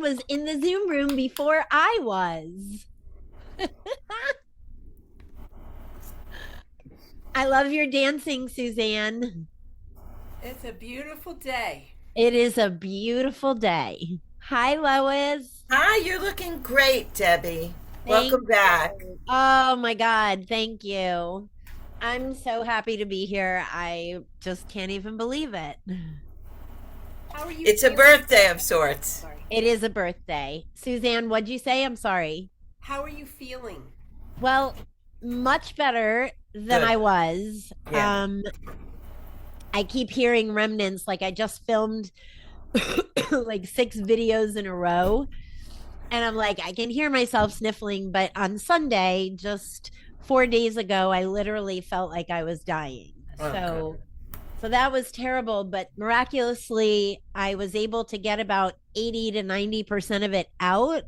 was in the Zoom room before I was. I love your dancing, Suzanne. It's a beautiful day. It is a beautiful day. Hi, Lois. Hi, you're looking great, Debbie. Thank Welcome back. you. Oh my God. Thank you. I'm so happy to be here. I just can't even believe it. How are you It's a feeling? birthday of sorts. Sorry. It is a birthday. Suzanne, what'd you say? I'm sorry. How are you feeling? Well, much better than Good. I was. Yeah. I keep hearing remnants. Like I just filmed like 6 videos in a row. And I'm like, I can hear myself sniffling. But on Sunday, just 4 days ago, I literally felt like I was dying. Oh, So that was terrible. But miraculously, I was able to get about 80 to 90% of it out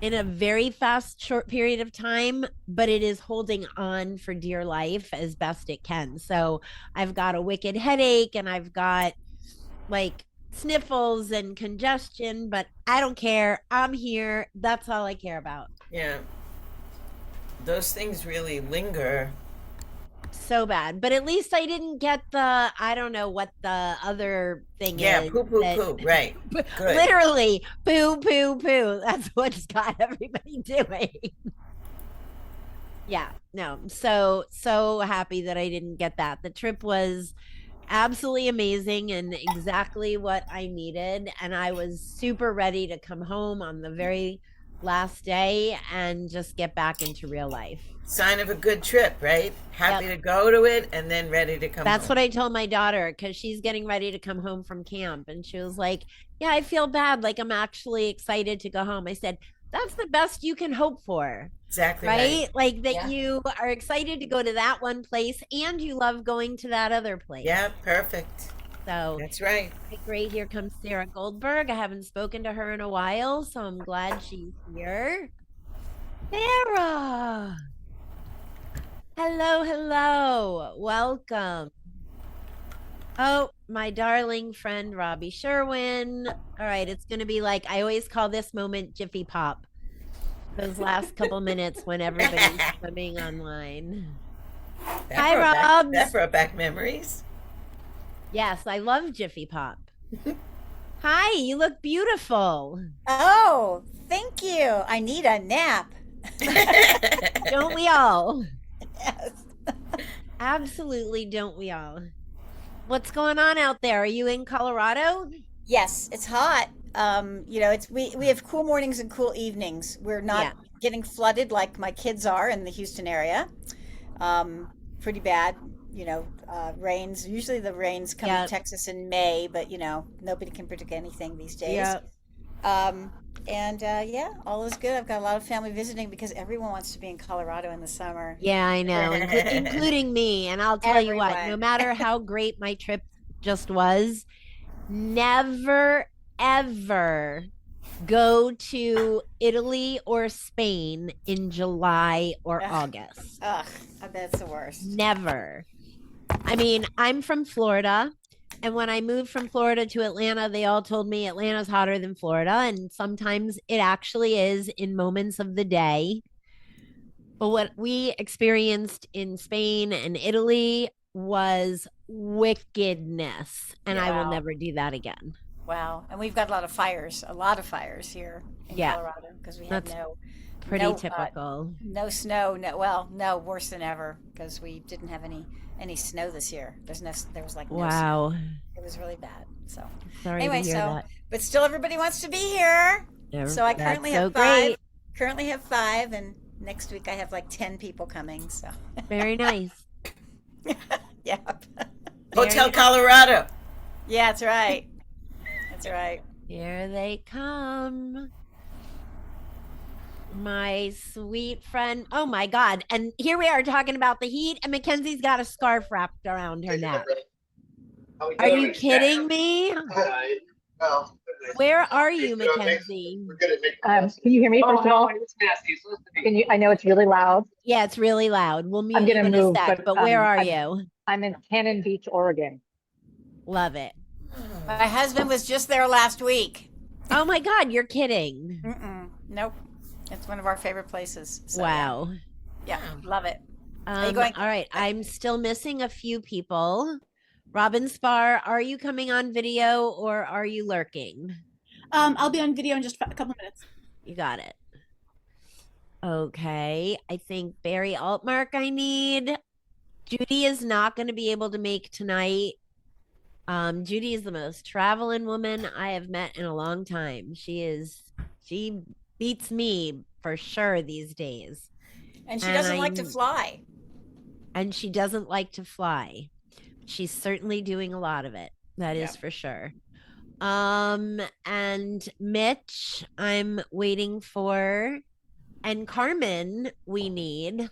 in a very fast, short period of time, but it is holding on for dear life as best it can. So I've got a wicked headache and I've got like sniffles and congestion, but I don't care. I'm here. That's all I care about. yeah. Those things really linger. So bad. But at least I didn't get the, I don't know what the other thing Yeah, is. poo, poo, that- poo. Right. Good. Literally, poo, poo, poo. That's what's got everybody doing. Yeah, no. So happy that I didn't get that. The trip was absolutely amazing and exactly what I needed. And I was super ready to come home on the very last day and just get back into real life. Sign of a good trip, right? Happy to go to it and then ready to come That's home. what I told my daughter because she's getting ready to come home from camp. And she was like, yeah, I feel bad. Like I'm actually excited to go home. I said, that's the best you can hope for. Exactly Right? right. Like that Yeah. you are excited to go to that one place and you love going to that other place. Yeah, perfect. So That's right. great. Here comes Sarah Goldberg. I haven't spoken to her in a while, so I'm glad she's here. Sarah. Hello, hello. Welcome. Oh, my darling friend Robbie Sherwin. All right, it's going to be like I always call this moment Jiffy Pop. Those last couple minutes when everybody's swimming online. Hi, Robs. That brought back memories. Yes, I love Jiffy Pop. Hi, you look beautiful. Oh, thank you. I need a nap. Don't we all? Yes. Absolutely, don't we all? What's going on out there? Are you in Colorado? Yes, it's hot. We have cool mornings and cool evenings. We're not Yeah. getting flooded like my kids are in the Houston area. Pretty bad, rains. Usually the rains come Yeah. to Texas in May, but nobody can predict anything these days. Yeah. Yeah, all is good. I've got a lot of family visiting because everyone wants to be in Colorado in the summer. Yeah, I know, including me. And I'll tell you what, no Everyone. matter how great my trip just was, never, ever go to Italy or Spain in July or Ugh. August. Ugh, I bet it's the worst. Never. I mean, I'm from Florida. And when I moved from Florida to Atlanta, they all told me Atlanta's hotter than Florida. And sometimes it actually is in moments of the day. But what we experienced in Spain and Italy was wickedness. And I will Wow. never do that again. Wow. And we've got a lot of fires here in Yeah. Colorado because we had That's no pretty no typical. no snow, no, worse than ever because we didn't have any snow this year. There was like no snow. Wow. It was really bad. So Sorry anyway, to hear so that. but still everybody wants to be here. So I That's currently so have five. great. Currently have five and next week I have like 10 people coming. So Very nice. yeah. Hotel Colorado. Yeah, that's right. That's right. Here they come. My sweet friend. Oh my God. And here we are talking about the heat, and Mackenzie's got a scarf wrapped around her neck. Are you kidding me? Where are you, Mackenzie? Can you hear me first of all? Can you? I know it's really loud. Yeah, it's really loud. We'll mute I'm you gonna in a move, sec, but where are you? I'm in Cannon Beach, Oregon. Love it. My husband was just there last week. Oh my God, you're kidding. Nope. It's one of our favorite places. So, Wow. Yeah, love it. Are you going? All right. I'm still missing a few people. Robin Spar, are you coming on video or are you lurking? I'll be on video in just a couple minutes. You got it. Okay. I think Barry Altmark I need. Judy is not going to be able to make tonight. Judy is the most traveling woman I have met in a long time. She beats me for sure these days. And she doesn't like to fly. And she doesn't like to fly. She's certainly doing a lot of it. That is for sure. And Mitch, I'm waiting for, and Carmen, we need.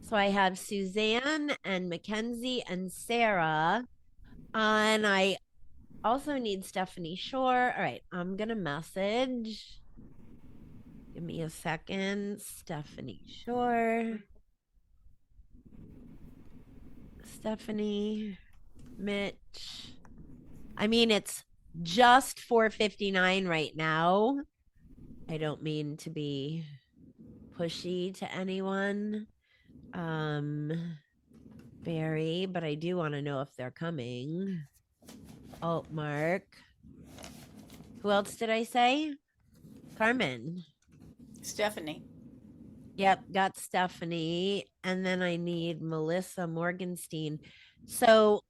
So I have Suzanne and Mackenzie and Sarah. And I also need Stephanie Shore. All right, I'm going to message. Give me a second. Stephanie Shore. Stephanie, Mitch. I mean, it's just 4:59 right now. I don't mean to be pushy to anyone. Barry, but I do want to know if they're coming. Altmark. Who else did I say? Carmen. Stephanie. Yep, got Stephanie. And then I need Melissa Morgenstein. So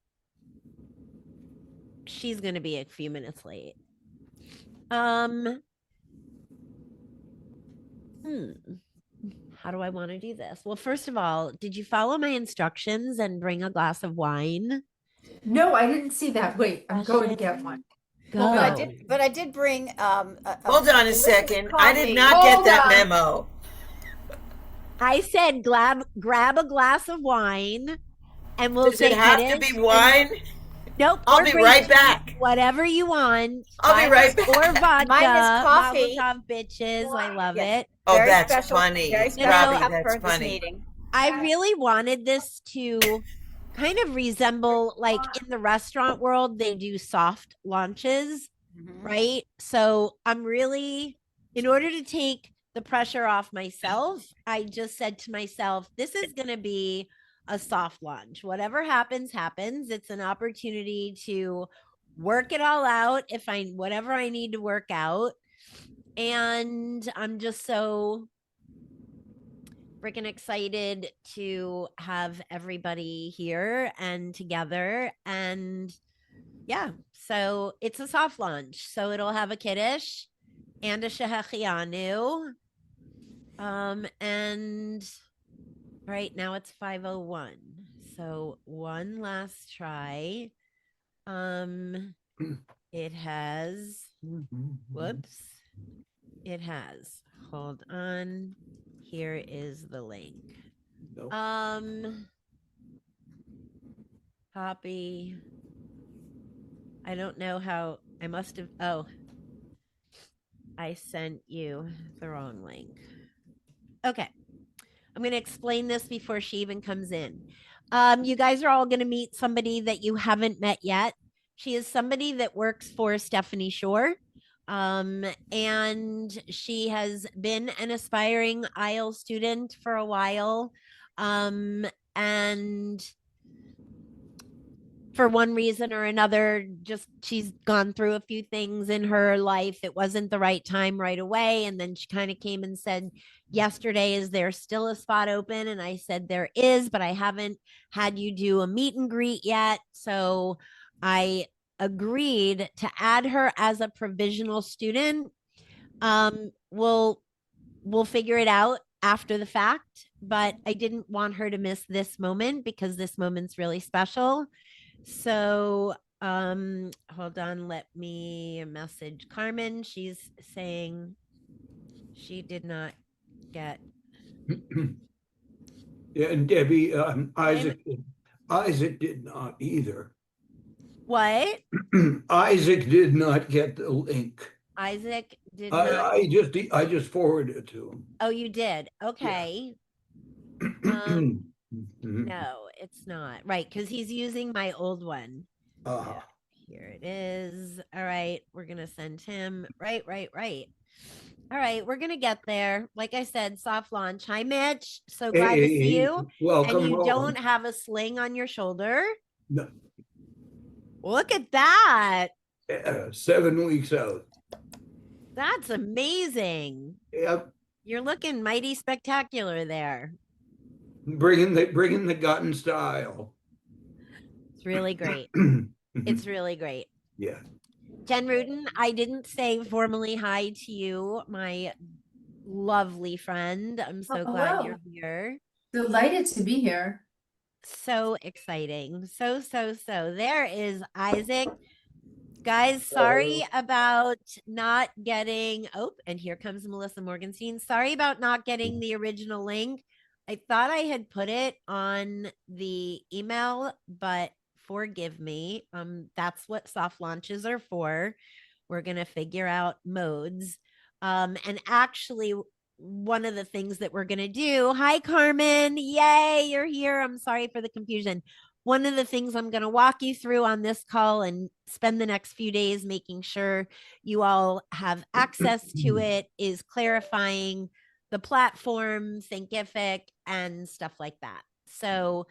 she's going to be a few minutes late. How do I want to do this? Well, first of all, did you follow my instructions and bring a glass of wine? No, I didn't see that. Wait, I'm going to get one. Go. But I did bring. Hold on a second. I did not get that memo. I said grab a glass of wine and we'll Does it have to be wine? Nope. I'll be right back. Whatever you want. I'll be right back. Or vodka. Mine is coffee. Mazel tov, bitches. I love it. Oh, Very that's special, funny. Very Robbie, special Happy that's this funny. meeting. I really wanted this to kind of resemble, like in the restaurant world, they do soft launches, right? So I'm really, in order to take the pressure off myself, I just said to myself, this is going to be a soft launch. Whatever happens, happens. It's an opportunity to work it all out if whatever I need to work out. And I'm just so freaking excited to have everybody here and together. And yeah, so it's a soft launch. So it'll have a kiddush and a shehechianu. And right now it's 5:01. So one last try. It has, whoops. It has. Hold on. Here is the link. Nope. Copy. I don't know how I must have. Oh, I sent you the wrong link. Okay. I'm going to explain this before she even comes in. You guys are all going to meet somebody that you haven't met yet. She is somebody that works for Stephanie Shore. And she has been an aspiring IELTS student for a while. And for one reason or another, just she's gone through a few things in her life. It wasn't the right time right away. And then she kind of came and said yesterday, is there still a spot open? And I said, there is, but I haven't had you do a meet and greet yet. So I agreed to add her as a provisional student. We'll figure it out after the fact, but I didn't want her to miss this moment because this moment's really special. So hold on, let me message Carmen. She's saying she did not get. Yeah, and Debbie, Isaac did not either. What? Isaac did not get the link. Isaac did not. I just forwarded it to him. Oh, you did. Okay. No, it's not right because he's using my old one. Uh-huh. Here it is. All right. We're going to send him. Right. All right. We're going to get there. Like I said, soft launch. Hi, Mitch. So glad to see you. And Welcome you home. don't have a sling on your shoulder. No, Look at that. 7 weeks out. That's amazing. Yep. You're looking mighty spectacular there. Bringing the gut and style. It's really great. It's really great. Yeah. Jen Rudin, I didn't say formally hi to you, my lovely friend. I'm so glad hello. you're here. Delighted to be here. So exciting. So. There is Isaac. Guys, sorry about not getting, and here comes Melissa Morgenstein. Sorry about not getting the original link. I thought I had put it on the email, but forgive me. That's what soft launches are for. We're going to figure out modes. And actually, one of the things that we're going to do, hi, Carmen. Yay, you're here. I'm sorry for the confusion. One of the things I'm going to walk you through on this call and spend the next few days making sure you all have access to it is clarifying the platform, Thinkific, and stuff like that. So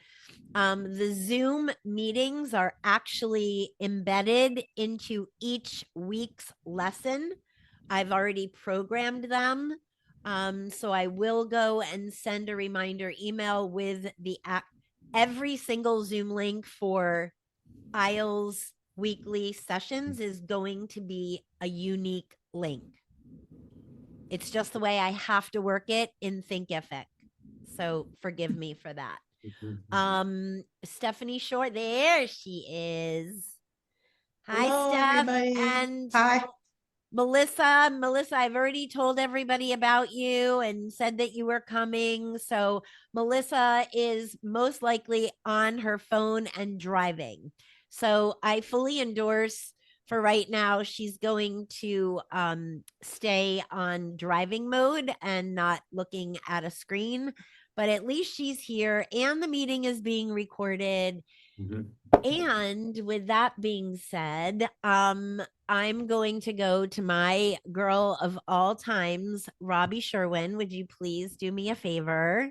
the Zoom meetings are actually embedded into each week's lesson. I've already programmed them. So I will go and send a reminder email with the every single Zoom link for IELTS weekly sessions is going to be a unique link. It's just the way I have to work it in Thinkific. So forgive me for that. Stephanie Shore, there she is. Hi, Hello, Steph. everybody. And Hi. Melissa, I've already told everybody about you and said that you were coming. So Melissa is most likely on her phone and driving. So I fully endorse for right now. She's going to stay on driving mode and not looking at a screen, but at least she's here and the meeting is being recorded. And with that being said, I'm going to go to my girl of all times, Robbie Sherwin. Would you please do me a favor?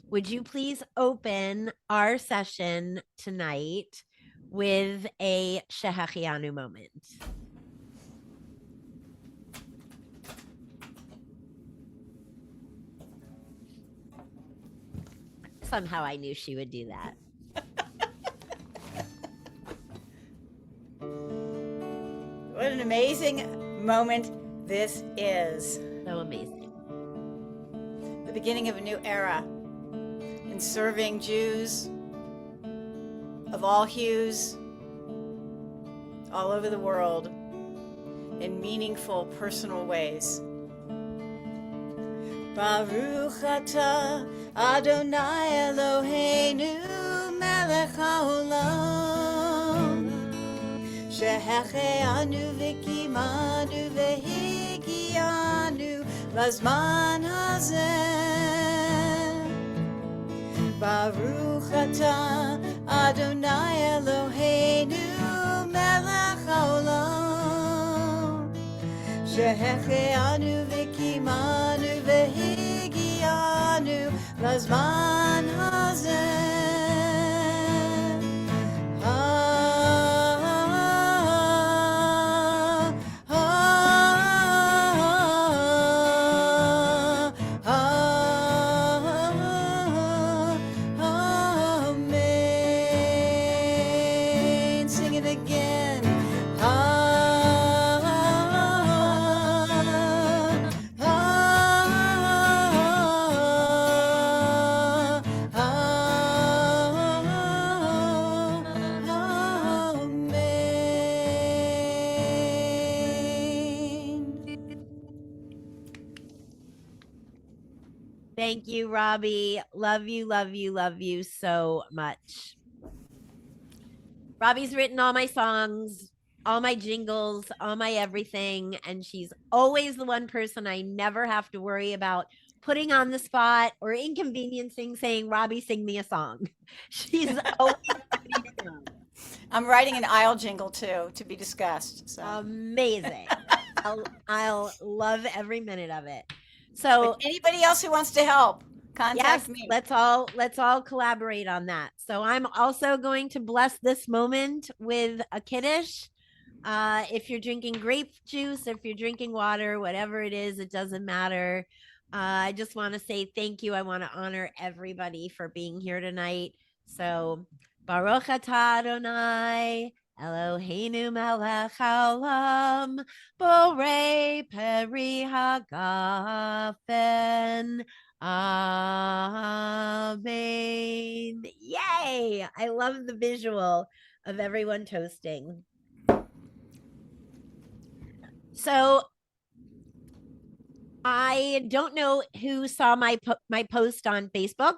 Would you please open our session tonight with a Shehechianu moment? Somehow I knew she would do that. What an amazing moment this is. So amazing. The beginning of a new era in serving Jews of all hues, all over the world, in meaningful, personal ways. Baruch atah Adonai Eloheinu melech haolam shehecheanu v'kimanu v'higianu lazman hazeh. Baruch atah Adonai Eloheinu melech haolam shehecheanu v'kimanu v'higianu lazman hazeh. Amen. Sing it again. Thank you, Robbie. Love you so much. Robbie's written all my songs, all my jingles, all my everything, and she's always the one person I never have to worry about putting on the spot or inconveniencing saying, Robbie, sing me a song. She's always ready to go. I'm writing an aisle jingle too to be discussed. So, Amazing. I'll love every minute of it. So but anybody else who wants to help, contact yes, me. let's all collaborate on that. So I'm also going to bless this moment with a kiddush. If you're drinking grape juice, if you're drinking water, whatever it is, it doesn't matter. I just want to say thank you. I want to honor everybody for being here tonight. So Baruch atah Adonai Eloheinu melech haolam borei peri hagafen. Amen. Yay! I love the visual of everyone toasting. So I don't know who saw my post on Facebook.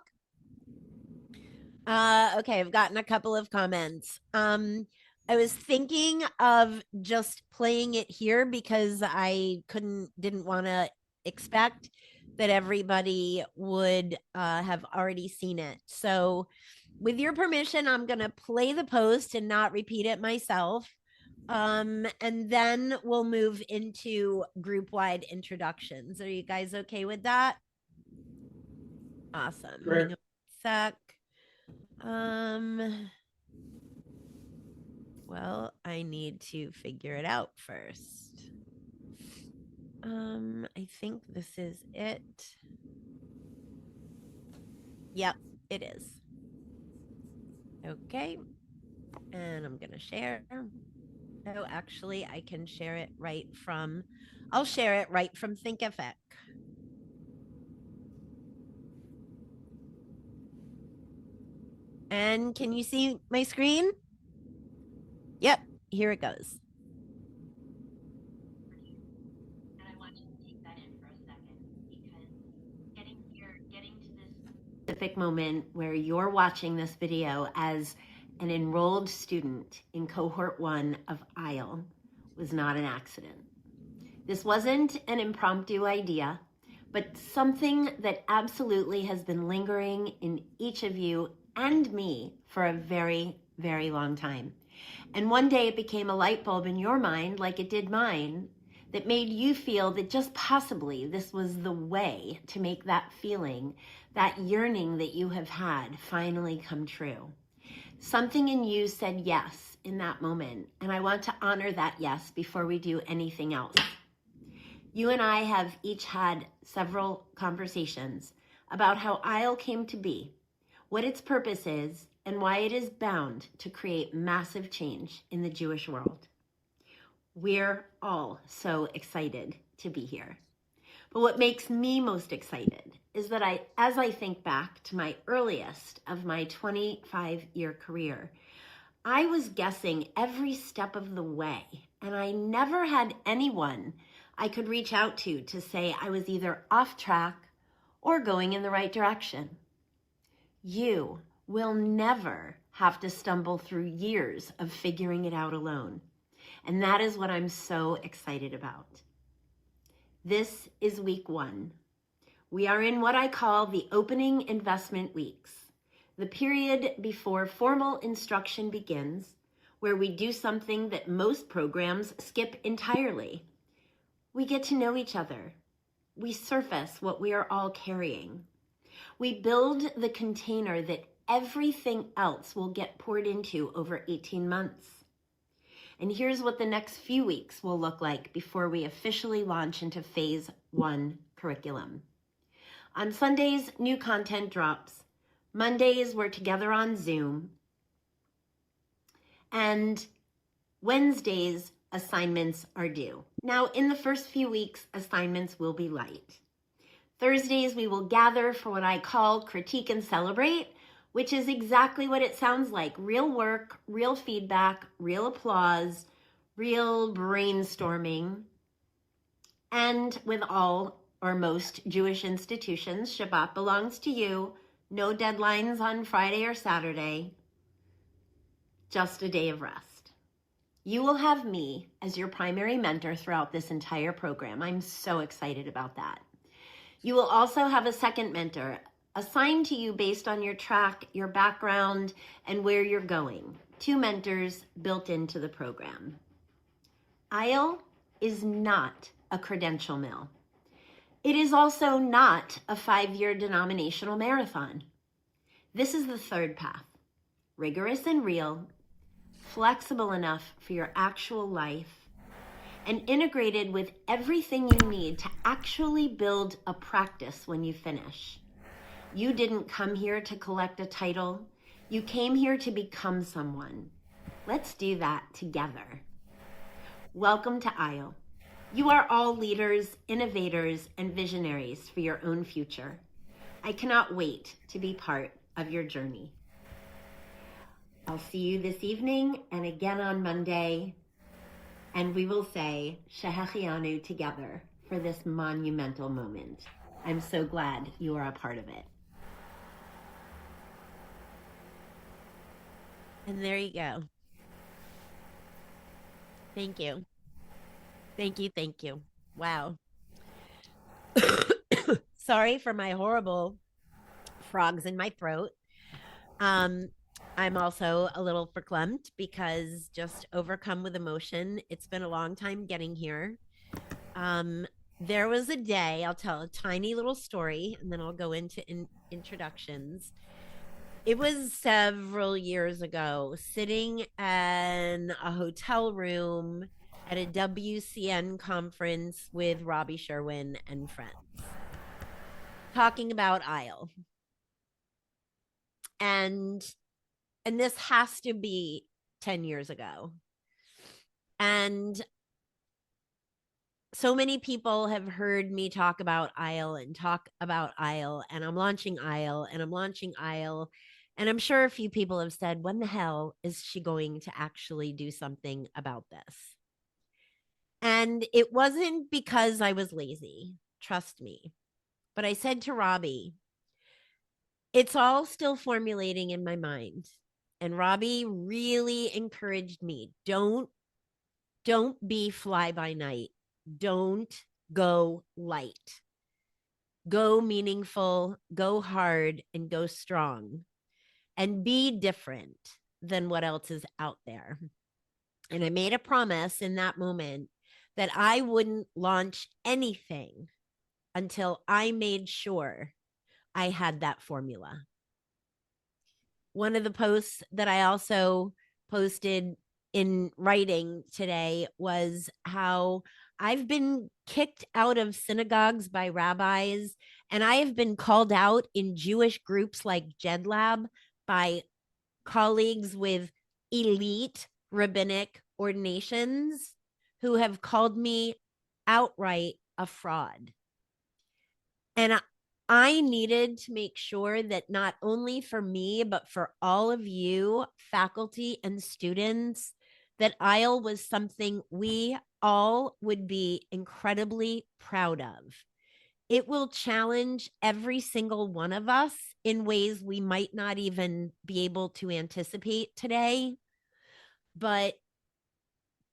Okay, I've gotten a couple of comments. I was thinking of just playing it here because I didn't want to expect that everybody would have already seen it. So with your permission, I'm going to play the post and not repeat it myself. And then we'll move into group-wide introductions. Are you guys okay with that? Awesome. Great. Hang on a sec. Well, I need to figure it out first. I think this is it. Yep, it is. Okay. And I'm gonna share. No, actually, I can share it I'll share it right from Thinkific. And can you see my screen? Yep, here it goes. And I want you to take that in for a second because getting to this specific moment where you're watching this video as an enrolled student in cohort 1 of ISLE was not an accident. This wasn't an impromptu idea, but something that absolutely has been lingering in each of you and me for a very, very long time. And one day it became a light bulb in your mind, like it did mine, that made you feel that just possibly this was the way to make that feeling, that yearning that you have had, finally come true. Something in you said yes in that moment, and I want to honor that yes before we do anything else. You and I have each had several conversations about how ISLE came to be, what its purpose is, and why it is bound to create massive change in the Jewish world. We're all so excited to be here. But what makes me most excited is that as I think back to my earliest of my 25-year career, I was guessing every step of the way, and I never had anyone I could reach out to say I was either off track or going in the right direction. You will never have to stumble through years of figuring it out alone. And that is what I'm so excited about. This is week 1. We are in what I call the opening investment weeks, the period before formal instruction begins, where we do something that most programs skip entirely. We get to know each other. We surface what we are all carrying. We build the container that everything else will get poured into over 18 months. And here's what the next few weeks will look like before we officially launch into phase 1 curriculum. On Sundays, new content drops. Mondays, we're together on Zoom. And Wednesdays, assignments are due. Now, in the first few weeks, assignments will be light. Thursdays, we will gather for what I call critique and celebrate, which is exactly what it sounds like. Real work, real feedback, real applause, real brainstorming. And with all or most Jewish institutions, Shabbat belongs to you. No deadlines on Friday or Saturday. Just a day of rest. You will have me as your primary mentor throughout this entire program. I'm so excited about that. You will also have a second mentor assigned to you based on your track, your background, and where you're going. two mentors built into the program. IEL is not a credential mill. It is also not a 5-year denominational marathon. This is the third path, rigorous and real, flexible enough for your actual life, and integrated with everything you need to actually build a practice when you finish. You didn't come here to collect a title. You came here to become someone. Let's do that together. Welcome to IEL. You are all leaders, innovators, and visionaries for your own future. I cannot wait to be part of your journey. I'll see you this evening and again on Monday, and we will say Shehechianu together for this monumental moment. I'm so glad you are a part of it. And there you go. Thank you. Thank you. Thank you. Wow. Sorry for my horrible frogs in my throat. I'm also a little verklempt because just overcome with emotion. It's been a long time getting here. There was a day, I'll tell a tiny little story, and then I'll go into introductions. It was several years ago, sitting in a hotel room at a WCN conference with Robbie Sherwin and friends, talking about IEL. And this has to be 10 years ago. And so many people have heard me talk about IEL and talk about IEL, and I'm launching IEL, and I'm launching IEL. And I'm sure a few people have said, when the hell is she going to actually do something about this? And it wasn't because I was lazy, trust me. But I said to Robbie, it's all still formulating in my mind. And Robbie really encouraged me, don't be fly by night. Don't go light. Go meaningful, go hard, and go strong. And be different than what else is out there. And I made a promise in that moment that I wouldn't launch anything until I made sure I had that formula. One of the posts that I also posted in writing today was how I've been kicked out of synagogues by rabbis, and I have been called out in Jewish groups like JedLab by colleagues with elite rabbinic ordinations who have called me outright a fraud. And I needed to make sure that not only for me, but for all of you, faculty and students, that IEL was something we all would be incredibly proud of. It will challenge every single one of us in ways we might not even be able to anticipate today, but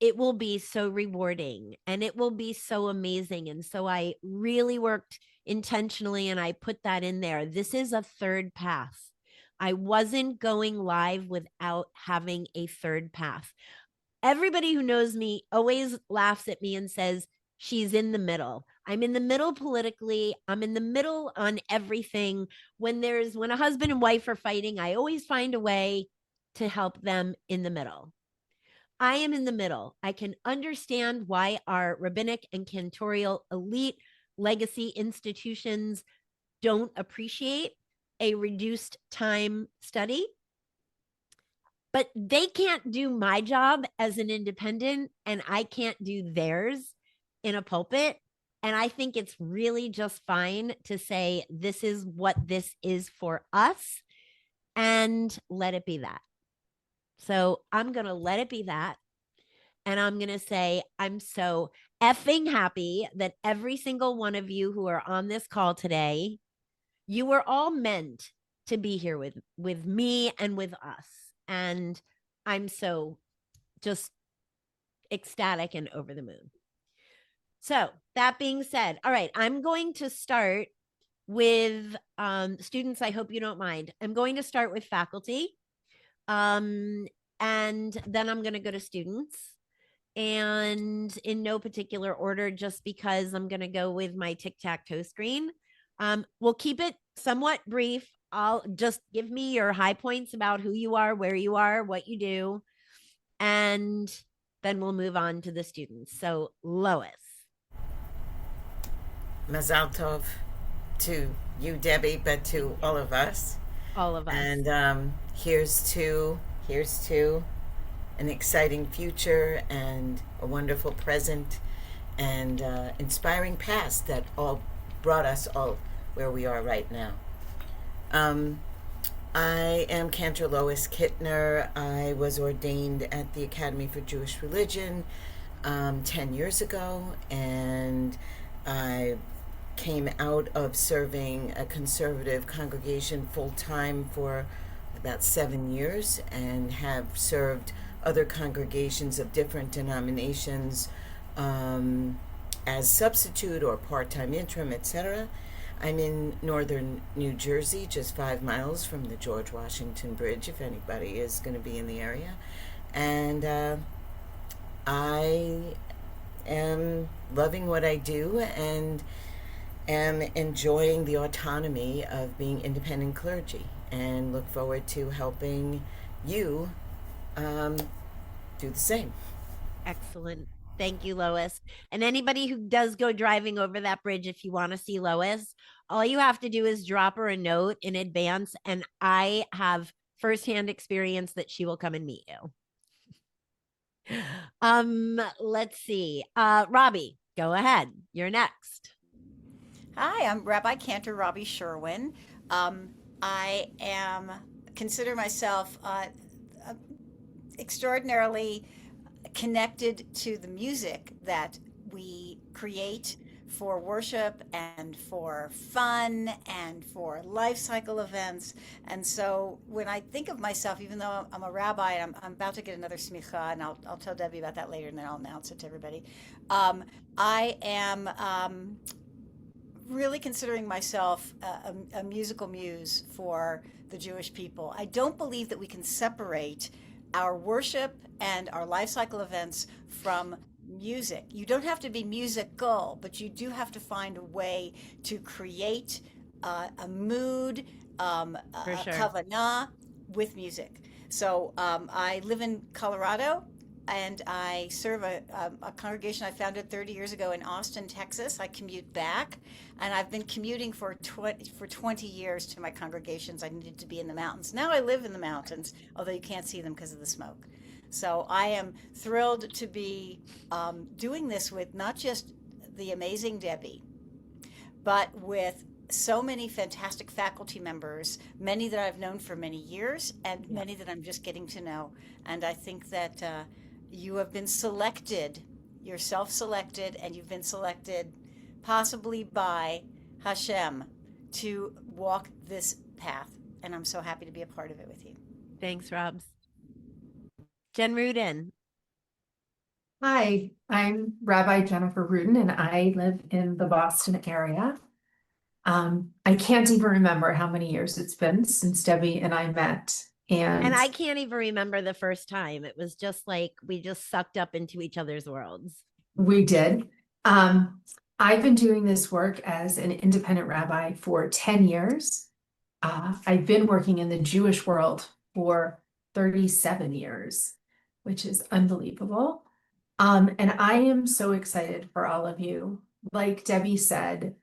it will be so rewarding and it will be so amazing. And so I really worked intentionally and I put that in there. This is a third path. I wasn't going live without having a third path. Everybody who knows me always laughs at me and says, she's in the middle. I'm in the middle politically. I'm in the middle on everything. When a husband and wife are fighting, I always find a way to help them in the middle. I am in the middle. I can understand why our rabbinic and cantorial elite legacy institutions don't appreciate a reduced time study, but they can't do my job as an independent and I can't do theirs in a pulpit. And I think it's really just fine to say, this is what this is for us, and let it be that. So I'm going to let it be that. And I'm going to say, I'm so effing happy that every single one of you who are on this call today, you were all meant to be here with me and with us. And I'm so just ecstatic and over the moon. So that being said, all right, I'm going to start with students. I hope you don't mind. I'm going to start with faculty. And then I'm going to go to students, and in no particular order, just because I'm going to go with my tic-tac-toe screen. We'll keep it somewhat brief. I'll just give me your high points about who you are, where you are, what you do, and then we'll move on to the students. So Lois. Mazal Tov to you, Debbie, but to all of us. All of us. And here's to an exciting future and a wonderful present and inspiring past that all brought us all where we are right now. I am Cantor Lois Kittner. I was ordained at the Academy for Jewish Religion 10 years ago, and I came out of serving a conservative congregation full-time for about 7 years, and have served other congregations of different denominations as substitute or part-time interim, etc. I'm in northern New Jersey, just 5 miles from the George Washington Bridge, if anybody is going to be in the area. And I am loving what I do and am enjoying the autonomy of being independent clergy, and look forward to helping you do the same. Excellent. Thank you, Lois. And anybody who does go driving over that bridge, if you want to see Lois, all you have to do is drop her a note in advance, and I have firsthand experience that she will come and meet you. Let's see. Robbie, go ahead. You're next. Hi, I'm Rabbi Cantor Robbie Sherwin. I consider myself extraordinarily connected to the music that we create for worship and for fun and for life cycle events. And so when I think of myself, even though I'm a rabbi, and I'm about to get another smicha, and I'll tell Debbie about that later, and then I'll announce it to everybody. I am really considering myself a musical muse for the Jewish people. I don't believe that we can separate our worship and our life cycle events from music. You don't have to be musical, but you do have to find a way to create a mood, a sure. kavanah with music. So I live in Colorado, and I serve a congregation I founded 30 years ago in Austin, Texas. I commute back, and I've been commuting for 20 years to my congregations. I needed to be in the mountains. Now I live in the mountains, although you can't see them because of the smoke. So I am thrilled to be doing this with not just the amazing Debbie, but with so many fantastic faculty members, many that I've known for many years, and many that I'm just getting to know. And I think that you have been selected, you're self-selected, and you've been selected possibly by Hashem to walk this path. And I'm so happy to be a part of it with you. Thanks, Robs. Jen Rudin. Hi, I'm Rabbi Jennifer Rudin, and I live in the Boston area. I can't even remember how many years it's been since Debbie and I met. And I can't even remember the first time. It was just like we just sucked up into each other's worlds. We did. I've been doing this work as an independent rabbi for 10 years. I've been working in the Jewish world for 37 years, which is unbelievable. And I am so excited for all of you. Like Debbie said,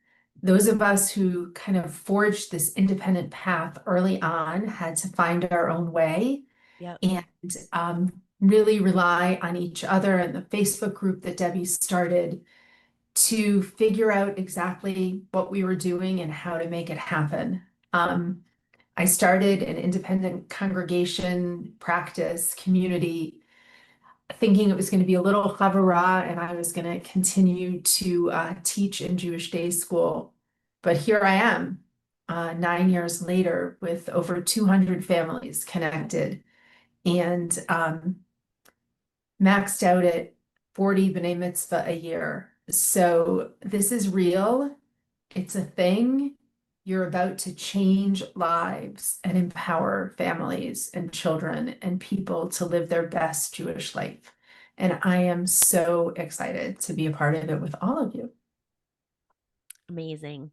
those of us who kind of forged this independent path early on had to find our own way. Yep. And really rely on each other and the Facebook group that Debbie started to figure out exactly what we were doing and how to make it happen. I started an independent congregation practice community thinking it was going to be a little chavurah and I was going to continue to teach in Jewish day school. But here I am 9 years later with over 200 families connected and maxed out at 40 B'nai Mitzvah a year. So this is real. It's a thing. You're about to change lives and empower families and children and people to live their best Jewish life. And I am so excited to be a part of it with all of you. Amazing.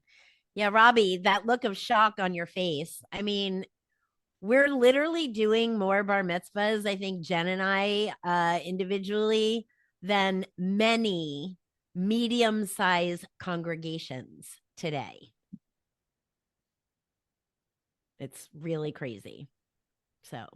Yeah, Robbie, that look of shock on your face. I mean, we're literally doing more bar mitzvahs, I think Jen and I individually, than many medium-sized congregations today. It's really crazy. So,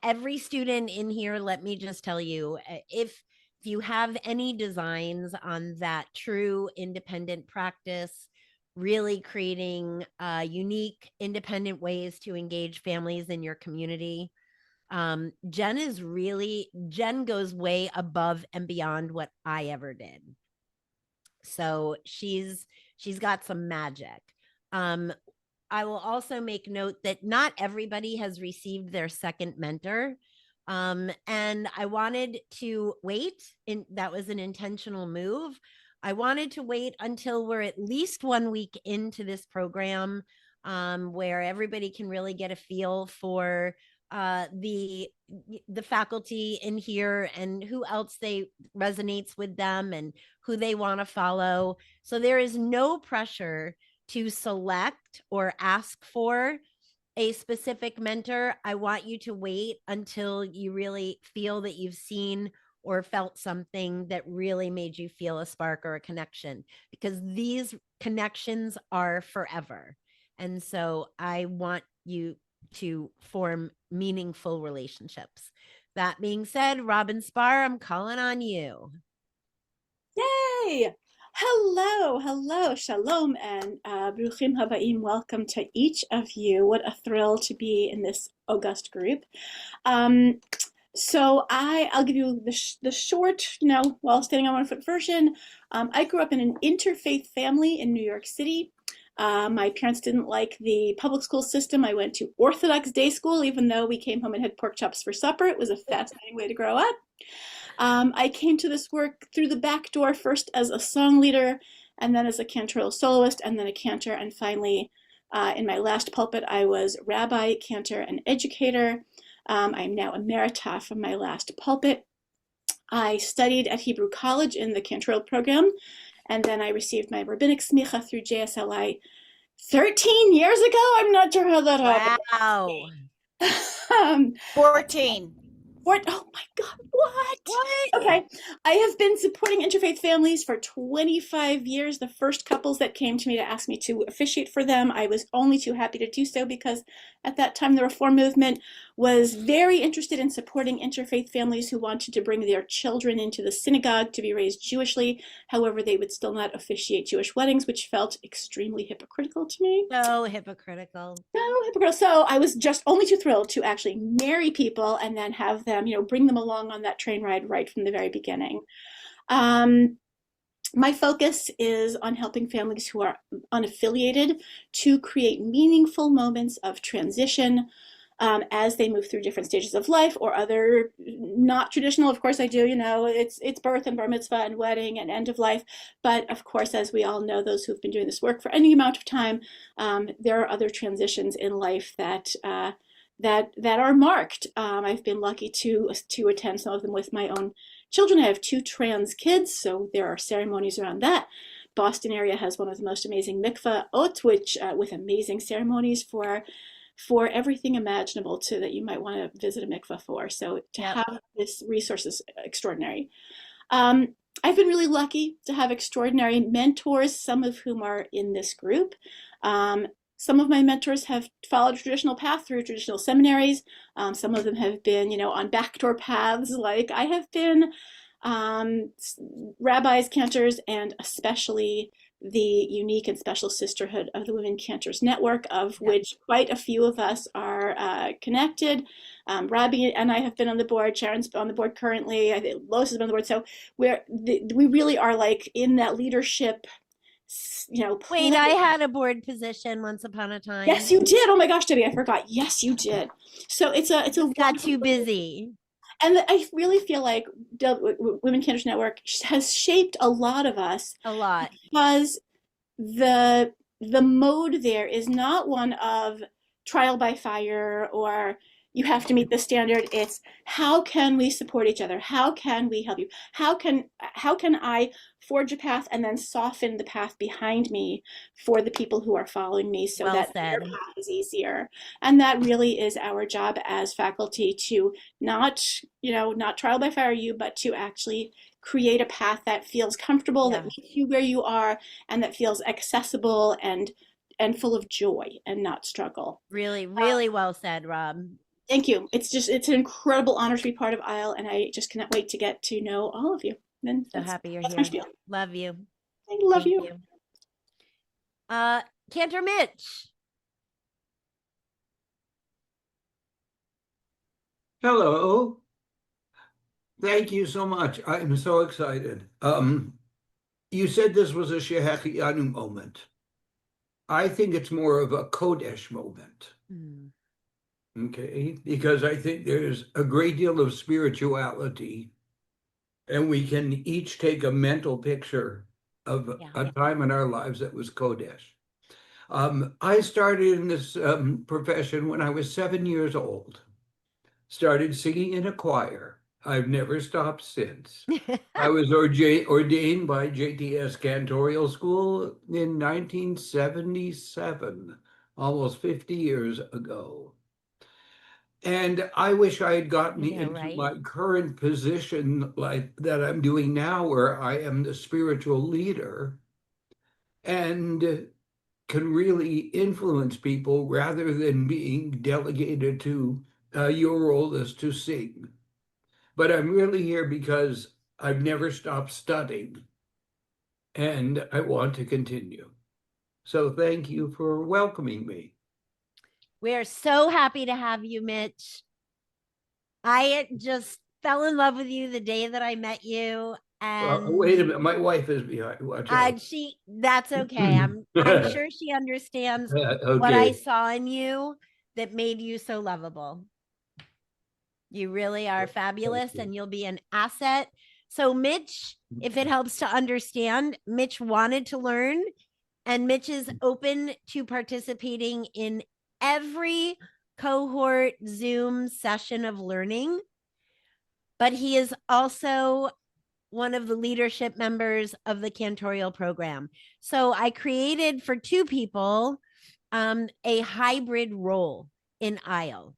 every student in here, let me just tell you, if you have any designs on that true independent practice, really creating unique independent ways to engage families in your community, Jen goes way above and beyond what I ever did. So she's got some magic. I will also make note that not everybody has received their second mentor. And I wanted to wait, and that was an intentional move. I wanted to wait until we're at least 1 week into this program, where everybody can really get a feel for the faculty in here and who else they resonates with them and who they want to follow. So there is no pressure to select or ask for a specific mentor. I want you to wait until you really feel that you've seen or felt something that really made you feel a spark or a connection, because these connections are forever. And so I want you to form meaningful relationships. That being said, Robin Spar, I'm calling on you. Yay! Hello, shalom, and bruchim habaim. Welcome to each of you. What a thrill to be in this august group. So I'll give you the short, while standing on one foot version. I grew up in an interfaith family in New York City. My parents didn't like the public school system. I went to Orthodox day school, even though we came home and had pork chops for supper. It was a fascinating way to grow up. I came to this work through the back door, first as a song leader, and then as a cantorial soloist, and then a cantor, and finally, in my last pulpit, I was rabbi, cantor, and educator. I'm now emerita from my last pulpit. I studied at Hebrew College in the cantorial program, and then I received my rabbinic smicha through JSLI 13 years ago. I'm not sure how that happened. Wow. 14. Oh my God, what? Okay, I have been supporting interfaith families for 25 years. The first couples that came to me to ask me to officiate for them, I was only too happy to do so, because at that time the Reform movement was very interested in supporting interfaith families who wanted to bring their children into the synagogue to be raised Jewishly. However, they would still not officiate Jewish weddings, which felt extremely hypocritical to me. So hypocritical. So I was just only too thrilled to actually marry people and then have them, bring them along on that train ride right from the very beginning. My focus is on helping families who are unaffiliated to create meaningful moments of transition as they move through different stages of life, or other not traditional. Of course I do, it's birth and bar mitzvah and wedding and end of life. But of course, as we all know, those who've been doing this work for any amount of time, there are other transitions in life that are marked. I've been lucky to attend some of them with my own children. I have 2 trans kids, so there are ceremonies around that. Boston area has one of the most amazing mikvaot, which with amazing ceremonies for everything imaginable that you might want to visit a mikvah for. So to have this resource is extraordinary. I've been really lucky to have extraordinary mentors, some of whom are in this group. Some of my mentors have followed a traditional path through traditional seminaries. Some of them have been, on backdoor paths like I have been. Rabbis, cantors, and especially the unique and special sisterhood of the Women Cantors Network, of which quite a few of us are connected. Robbie and I have been on the board. Sharon's on the board currently. I think Lois has been on the board. So we really are like in that leadership. Wait, I had a board position once upon a time. Yes, you did. Oh my gosh, Debbie, I forgot. Yes, you did. So it's a got too busy. And I really feel like Women Cantors Network has shaped a lot of us. A lot. Because the the mode there is not one of trial by fire or you have to meet the standard. It's how can we support each other? How can we help you? How can I forge a path and then soften the path behind me for the people who are following me so Well that said. their path is easier? And that really is our job as faculty, to not trial by fire you, but to actually create a path that feels comfortable, Yeah. that meets you where you are, and that feels accessible and full of joy and not struggle. Really, really well said, Rob. Thank you. It's an incredible honor to be part of ISLE, and I just cannot wait to get to know all of you. And So happy you're that's here. my spiel. Love you. I love Thank you. Cantor Mitch. Hello. Thank you so much. I'm so excited. You said this was a Shehechianu moment. I think it's more of a Kodesh moment. Okay, because I think there's a great deal of spirituality, and we can each take a mental picture of a time in our lives that was Kodesh. I started in this profession when I was 7 years old. Started singing in a choir. I've never stopped since. I was ordained by JTS Cantorial School in 1977, almost 50 years ago. And I wish I had gotten into my current position like that I'm doing now, where I am the spiritual leader and can really influence people rather than being delegated to your role is to sing. But I'm really here because I've never stopped studying and I want to continue. So thank you for welcoming me. We are so happy to have you, Mitch. I just fell in love with you the day that I met you. And wait a minute, my wife is behind. Watch out. That's okay. I'm sure she understands what I saw in you that made you so lovable. You really are fabulous, and you'll be an asset. So Mitch, if it helps to understand, Mitch wanted to learn, and Mitch is open to participating in every cohort Zoom session of learning. But he is also one of the leadership members of the Cantorial program. So I created for two people a hybrid role in ISLE.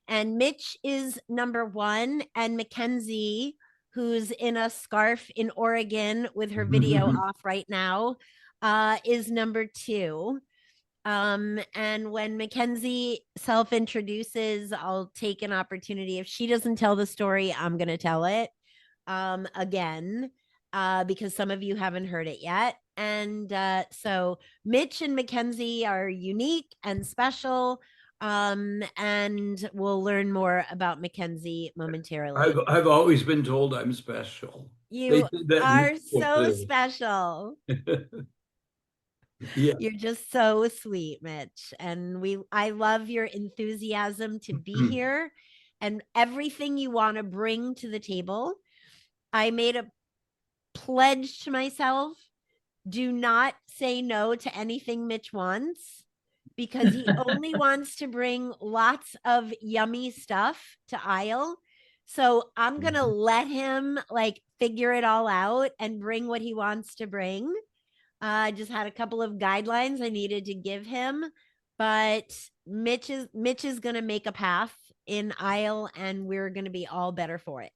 And Mitch is number one, and Mackenzie, who's in a scarf in Oregon with her video off right now, is number two. And when Mackenzie self-introduces, I'll take an opportunity. If she doesn't tell the story, I'm going to tell it again, because some of you haven't heard it yet. And so Mitch and Mackenzie are unique and special. And we'll learn more about Mackenzie momentarily. I've always been told I'm special. You are so special. Yeah. You're just so sweet, Mitch. And I love your enthusiasm to be here and everything you want to bring to the table. I made a pledge to myself: do not say no to anything Mitch wants, because he only wants to bring lots of yummy stuff to ISLE. So I'm going to let him figure it all out and bring what he wants to bring. I just had a couple of guidelines I needed to give him, but Mitch is going to make a path in ISLE, and we're going to be all better for it.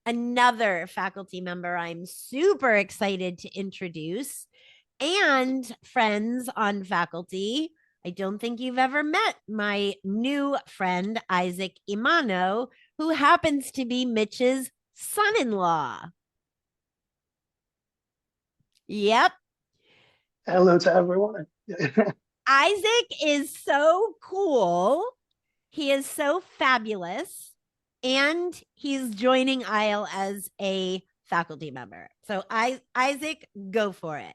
Another faculty member I'm super excited to introduce, and friends on faculty. I don't think you've ever met my new friend, Isaac Imano, who happens to be Mitch's son-in-law. Yep. Hello to everyone. Isaac is so cool. He is so fabulous. And he's joining ISLE as a faculty member. So Isaac, go for it.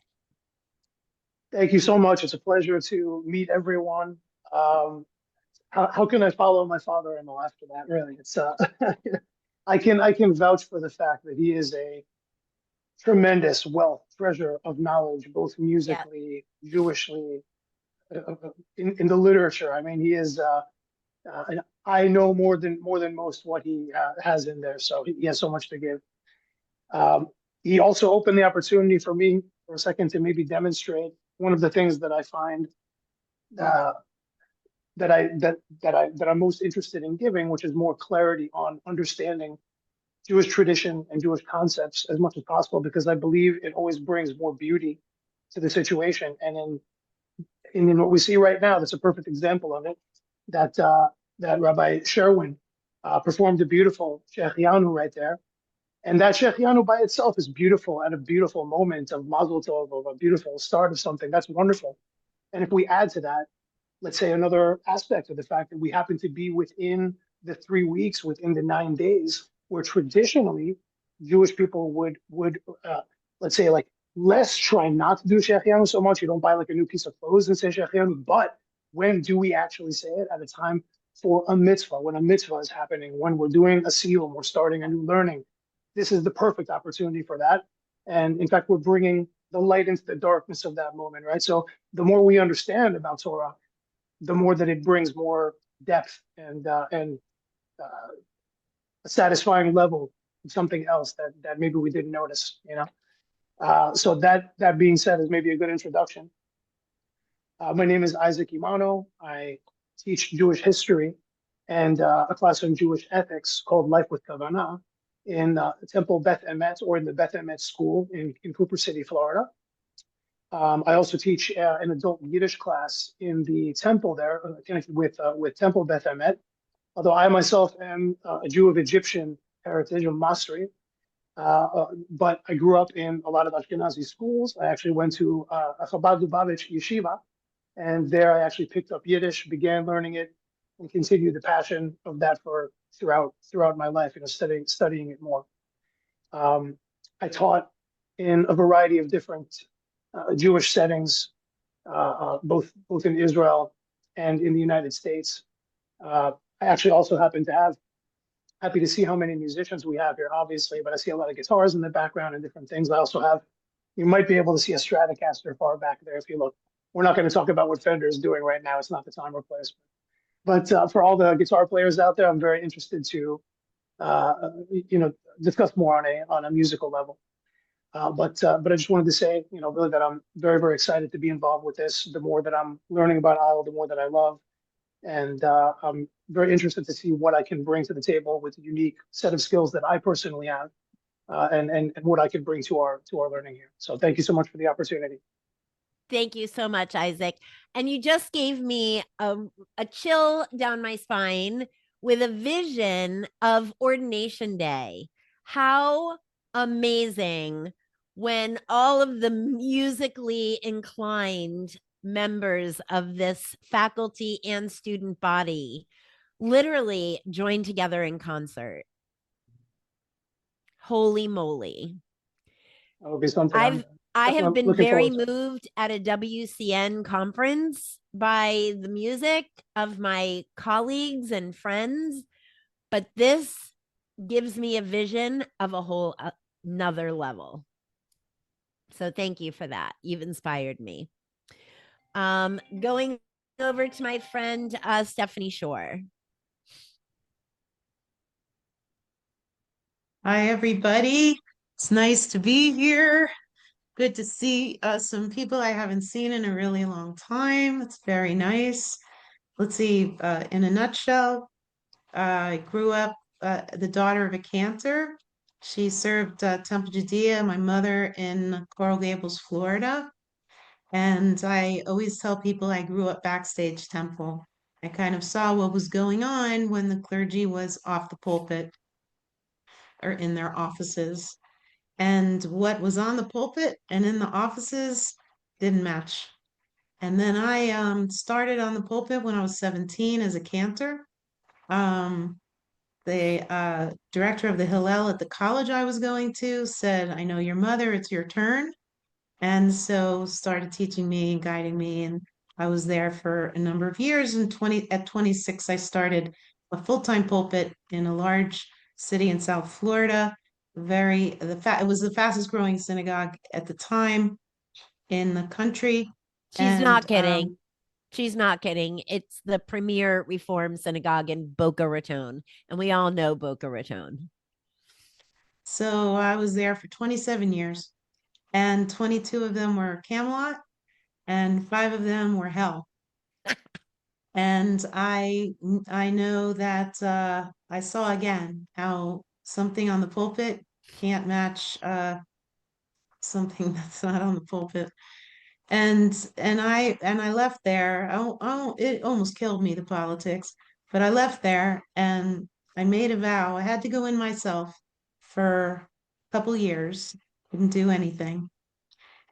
Thank you so much. It's a pleasure to meet everyone. How can I follow my father-in-law after that? Really, it's I can vouch for the fact that he is a tremendous wealth, treasure of knowledge, both musically, Jewishly, in the literature. I mean, he is. And I know more than most what he has in there. So he has so much to give. He also opened the opportunity for me for a second to maybe demonstrate one of the things that I find that I'm most interested in giving, which is more clarity on understanding Jewish tradition and Jewish concepts as much as possible, because I believe it always brings more beauty to the situation. And in what we see right now, that's a perfect example of it. That Rabbi Sherwin performed a beautiful Shechianu right there. And that Shechianu by itself is beautiful, and a beautiful moment of Mazel Tov, of a beautiful start of something. That's wonderful. And if we add to that, let's say another aspect of the fact that we happen to be within the 3 weeks, within the 9 days, where traditionally Jewish people would let's say, like, less try not to do Shechianu so much. You don't buy like a new piece of clothes and say Shechianu, but when do we actually say it? At a time for a mitzvah, when a mitzvah is happening, when we're doing a siyum, we're starting a new learning. This is the perfect opportunity for that. And in fact, we're bringing the light into the darkness of that moment, right? So the more we understand about Torah, the more that it brings more depth and a satisfying level of something else that maybe we didn't notice, you know? So that being said is maybe a good introduction. My name is Isaac Imano. I teach Jewish history and a class on Jewish ethics called Life with Kavanah in Temple Beth Emet, or in the Beth Emet School in Cooper City, Florida. I also teach an adult Yiddish class in the temple there, connected with Temple Beth Emet. Although I myself am a Jew of Egyptian heritage, of Masri, but I grew up in a lot of Ashkenazi schools. I actually went to a Chabad Lubavitch yeshiva, and there I actually picked up Yiddish, began learning it, and continued the passion of that throughout my life, you know, studying it more. I taught in a variety of different Jewish settings, both in Israel and in the United States. I actually also happy to see how many musicians we have here, obviously, but I see a lot of guitars in the background and different things. I also have, you might be able to see a Stratocaster far back there if you look. We're not going to talk about what Fender is doing right now. It's not the time or place. But for all the guitar players out there, I'm very interested to, discuss more on a musical level. But I just wanted to say, really that I'm very, very excited to be involved with this. The more that I'm learning about Isle, the more that I love. And I'm very interested to see what I can bring to the table with a unique set of skills that I personally have, and what I can bring to our learning here. So thank you so much for the opportunity. Thank you so much, Isaac. And you just gave me a chill down my spine with a vision of Ordination Day. How amazing when all of the musically inclined members of this faculty and student body literally join together in concert. Holy moly. That would be something. I have been very moved at a WCN conference by the music of my colleagues and friends, but this gives me a vision of a whole another level. So thank you for that. You've inspired me. Going over to my friend Stephanie Shore. Hi, everybody. It's nice to be here. Good to see some people I haven't seen in a really long time. It's very nice. Let's see, in a nutshell, I grew up the daughter of a cantor. She served Temple Judea, my mother, in Coral Gables, Florida. And I always tell people I grew up backstage Temple. I kind of saw what was going on when the clergy was off the pulpit or in their offices. And what was on the pulpit and in the offices didn't match. And then I started on the pulpit when I was 17 as a cantor. The director of the Hillel at the college I was going to said, "I know your mother, it's your turn." And so started teaching me and guiding me. And I was there for a number of years. And at 26, I started a full-time pulpit in a large city in South Florida. it was the fastest growing synagogue at the time in the country. She's not And, kidding. She's not kidding. It's the premier Reform synagogue in Boca Raton, and we all know Boca Raton. So I was there for 27 years, and 22 of them were Camelot, and 5 of them were hell. And I know that I saw again how something on the pulpit can't match something that's not on the pulpit. And I left there. It almost killed me, the politics, but I left there and I made a vow. I had to go in myself for a couple years, didn't do anything,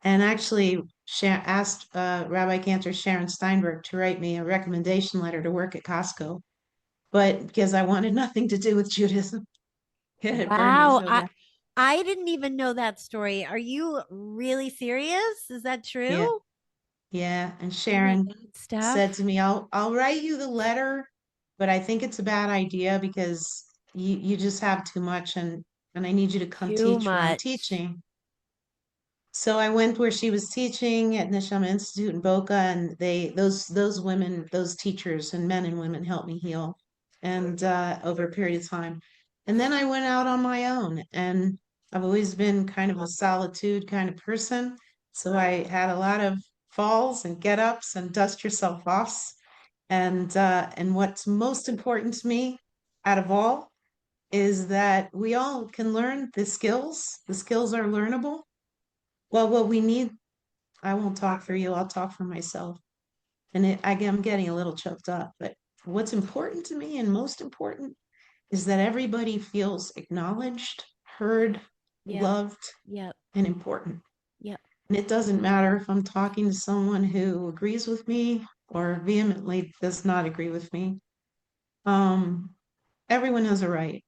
and actually asked Rabbi Cantor Sharon Steinberg to write me a recommendation letter to work at Costco, but because I wanted nothing to do with Judaism, it had burned me Wow, so I bad. I didn't even know that story. Are you really serious? Is that Yeah, true? yeah. And Oh my Sharon God, said to Steph. me, I'll write you the letter, but I think it's a bad idea because you just have too much, and I need you to come Too teach where I'm much. teaching. So I went where she was teaching at Neshama Institute in Boca, and those women, those teachers and men and women helped me heal, and over a period of time. And then I went out on my own, and I've always been kind of a solitude kind of person. So I had a lot of falls and get ups and dust yourself offs. And what's most important to me out of all is that we all can learn the skills. The skills are learnable. Well, what we need, I won't talk for you, I'll talk for myself. And I'm getting a little choked up, but what's important to me and most important is that everybody feels acknowledged, heard, Yep. loved, Yep. and important. Yep. And it doesn't matter if I'm talking to someone who agrees with me or vehemently does not agree with me. Everyone has a right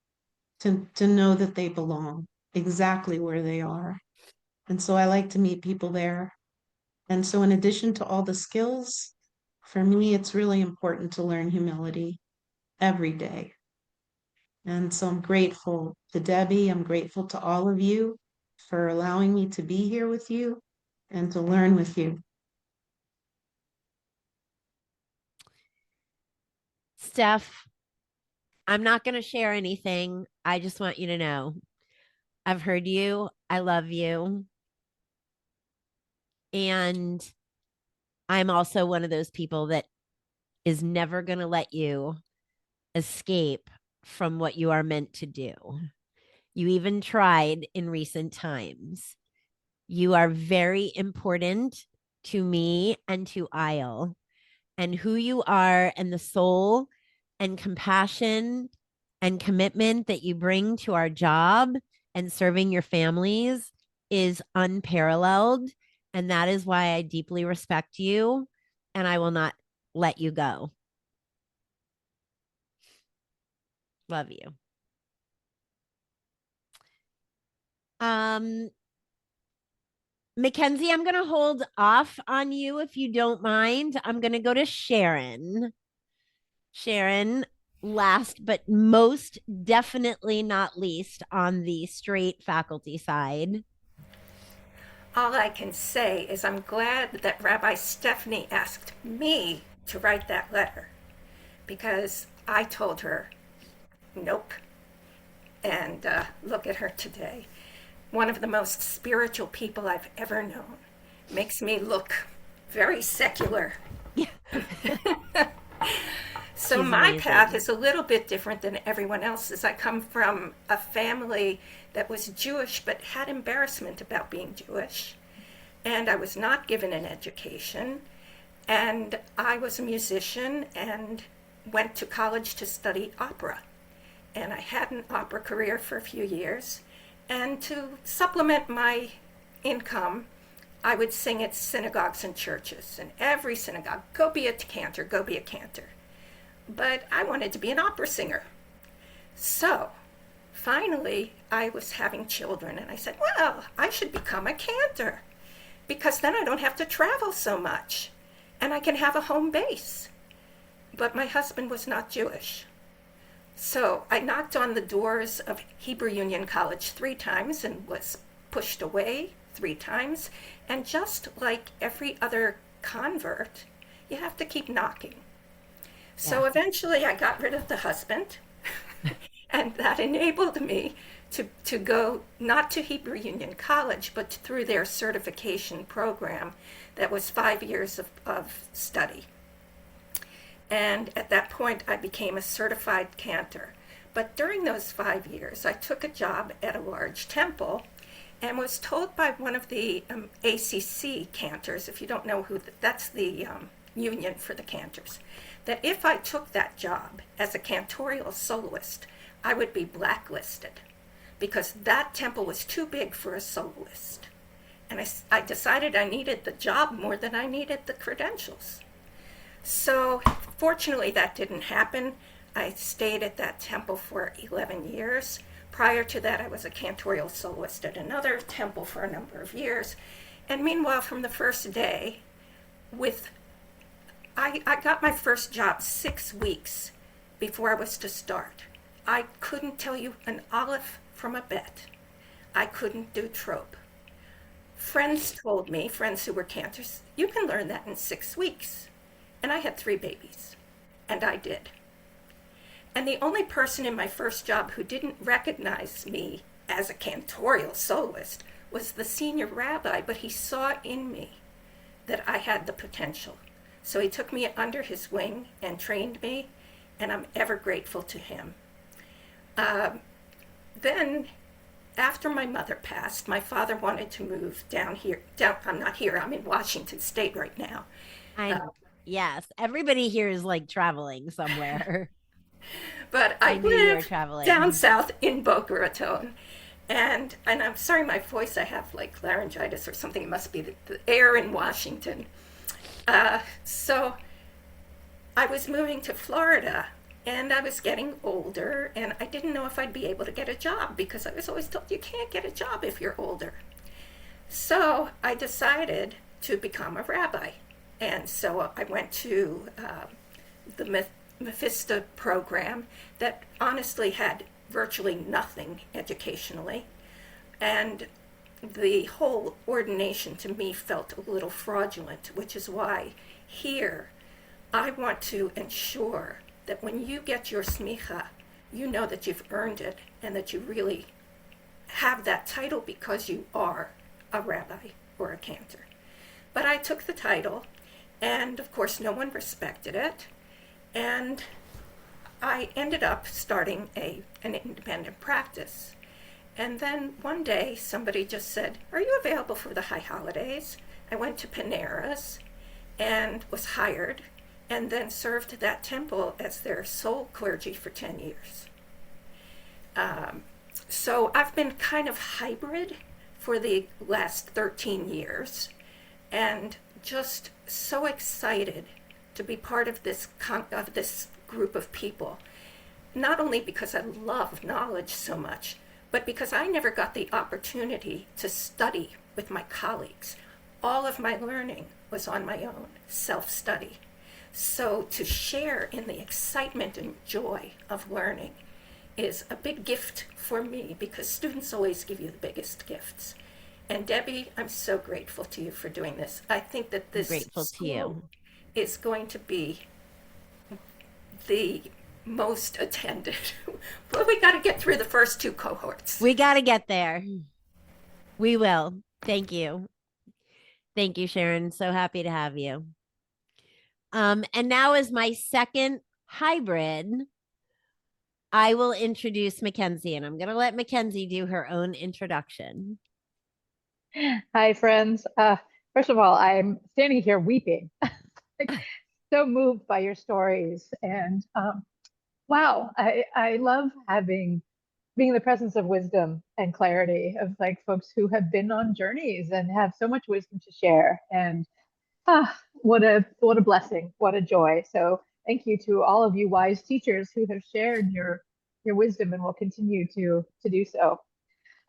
to know that they belong exactly where they are. And so I like to meet people there. And so, in addition to all the skills, for me, it's really important to learn humility every day. And so, I'm grateful to Debbie. I'm grateful to all of you for allowing me to be here with you and to learn with you. Steph, I'm not going to share anything. I just want you to know I've heard you. I love you. And I'm also one of those people that is never going to let you escape from what you are meant to do. You even tried in recent times. You are very important to me and to Isle, and who you are and the soul and compassion and commitment that you bring to our job and serving your families is unparalleled. And that is why I deeply respect you and I will not let you go. Love you. Mackenzie, I'm going to hold off on you if you don't mind. I'm going to go to Sharon. Sharon, last but most definitely not least on the straight faculty side. All I can say is I'm glad that Rabbi Stephanie asked me to write that letter because I told her, nope. And look at her today. One of the most spiritual people I've ever known. Makes me look very secular. Yeah. So She's my amazing. path is a little bit different than everyone else's. I come from a family that was Jewish but had embarrassment about being Jewish. And I was not given an education. And I was a musician and went to college to study opera. And I had an opera career for a few years. And to supplement my income, I would sing at synagogues and churches. And every synagogue, go be a cantor, go be a cantor. But I wanted to be an opera singer. So finally, I was having children, and I said, well, I should become a cantor because then I don't have to travel so much and I can have a home base. But my husband was not Jewish. So I knocked on the doors of Hebrew Union College 3 times and was pushed away 3 times. And just like every other convert, you have to keep knocking. So eventually I got rid of the husband, and that enabled me to go not to Hebrew Union College, but through their certification program that was 5 years of study. And at that point, I became a certified cantor. But during those 5 years, I took a job at a large temple and was told by one of the ACC cantors, if you don't know who, that's the union for the cantors, that if I took that job as a cantorial soloist, I would be blacklisted because that temple was too big for a soloist. And I decided I needed the job more than I needed the credentials. So fortunately that didn't happen. I stayed at that temple for 11 years. Prior to that, I was a cantorial soloist at another temple for a number of years. And meanwhile, from the first day, I got my first job 6 weeks before I was to start. I couldn't tell you an aleph from a bet. I couldn't do trope. Friends told me, friends who were cantors, you can learn that in 6 weeks. And I had 3 babies, and I did. And the only person in my first job who didn't recognize me as a cantorial soloist was the senior rabbi, but he saw in me that I had the potential. So he took me under his wing and trained me, and I'm ever grateful to him. Then, after my mother passed, my father wanted to move down here. I'm not here, I'm in Washington State right now. Yes, everybody here is like traveling somewhere. But I knew you were live traveling. down south in Boca Raton. And I'm sorry, my voice, I have like laryngitis or something. It must be the air in Washington. So I was moving to Florida, and I was getting older, and I didn't know if I'd be able to get a job because I was always told you can't get a job if you're older. So I decided to become a rabbi. And so I went to the Mephisto program that honestly had virtually nothing educationally. And the whole ordination to me felt a little fraudulent, which is why here I want to ensure that when you get your smicha, you know that you've earned it and that you really have that title because you are a rabbi or a cantor. But I took the title, and of course no one respected it, and I ended up starting an independent practice. And then one day somebody just said, "Are you available for the high holidays?" I went to Panera's and was hired, and then served that temple as their sole clergy for 10 years. So I've been kind of hybrid for the last 13 years, and just so excited to be part of this group of people, not only because I love knowledge so much, but because I never got the opportunity to study with my colleagues. All of my learning was on my own, self-study. So to share in the excitement and joy of learning is a big gift for me, because students always give you the biggest gifts. And Debbie, I'm so grateful to you for doing this. I think that this school is going to be the most attended. But we got to get through the first 2 cohorts. We got to get there. We will. Thank you. Thank you, Sharon. So happy to have you. And now, as my second hybrid, I will introduce Mackenzie, and I'm going to let Mackenzie do her own introduction. Hi, friends. First of all, I'm standing here weeping. So moved by your stories. And wow, I love being in the presence of wisdom and clarity of like folks who have been on journeys and have so much wisdom to share. And what a blessing, what a joy. So thank you to all of you wise teachers who have shared your wisdom and will continue to do so.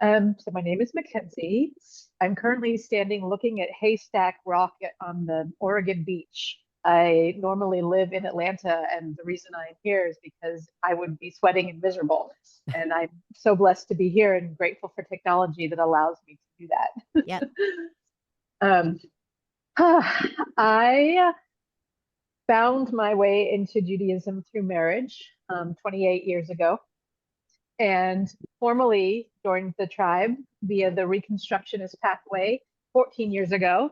So my name is Mackenzie. I'm currently standing looking at Haystack Rock on the Oregon beach. I normally live in Atlanta, and the reason I'm here is because I would be sweating and miserable. And I'm so blessed to be here and grateful for technology that allows me to do that. Yep. I found my way into Judaism through marriage 28 years ago, and formally joined the tribe via the Reconstructionist pathway 14 years ago.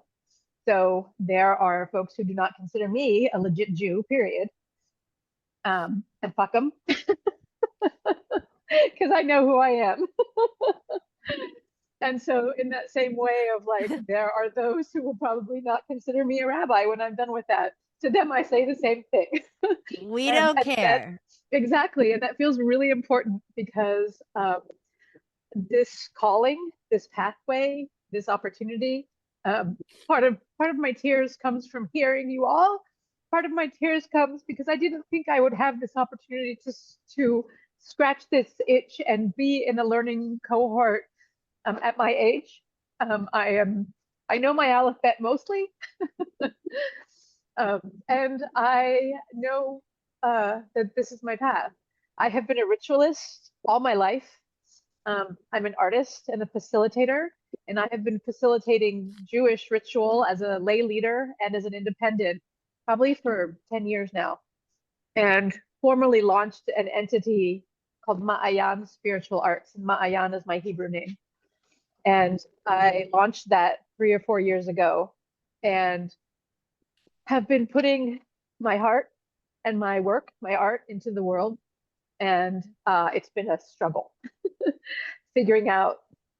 So there are folks who do not consider me a legit Jew, period. And fuck them, because I know who I am. And so in that same way of like, there are those who will probably not consider me a rabbi when I'm done with that. To them, I say the same thing. We don't care. Exactly. And that feels really important because this calling, this pathway, this opportunity, part of my tears comes from hearing you all. Part of my tears comes because I didn't think I would have this opportunity to scratch this itch and be in a learning cohort at my age. I know my alphabet mostly, and I know that this is my path. I have been a ritualist all my life. I'm an artist and a facilitator, and I have been facilitating Jewish ritual as a lay leader and as an independent probably for 10 years now, and formally launched an entity called Ma'ayan Spiritual Arts. Ma'ayan is my Hebrew name. And I launched that 3 or 4 years ago and have been putting my heart and my work, my art into the world. And it's been a struggle figuring out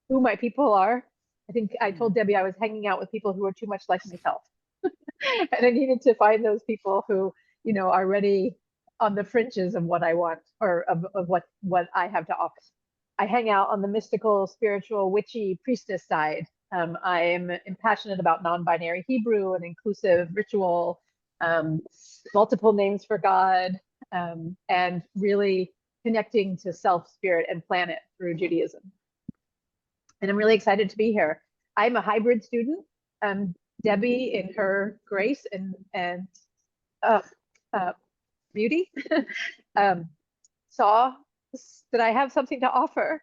who my people are. I think I told Debbie I was hanging out with people who are too much like myself. And I needed to find those people who, you know, are ready on the fringes of what I want, or of what I have to offer. I hang out on the mystical, spiritual, witchy priestess side. I am passionate about non-binary Hebrew and inclusive ritual, multiple names for God, and really connecting to self, spirit, and planet through Judaism. And I'm really excited to be here. I'm a hybrid student. Debbie, in her grace and beauty, saw that I have something to offer,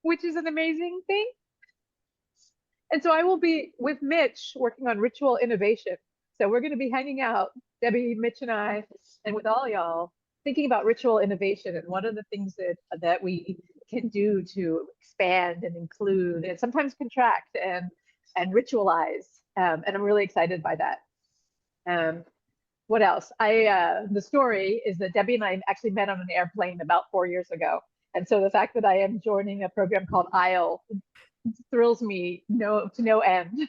which is an amazing thing. And so I will be with Mitch working on ritual innovation. So we're going to be hanging out, Debbie, Mitch, and I, and with all y'all, thinking about ritual innovation and what are the things that we can do to expand and include and sometimes contract and ritualize. And I'm really excited by that. What else? The story is that Debbie and I actually met on an airplane about 4 years ago. And so the fact that I am joining a program called ISLE thrills me to no end.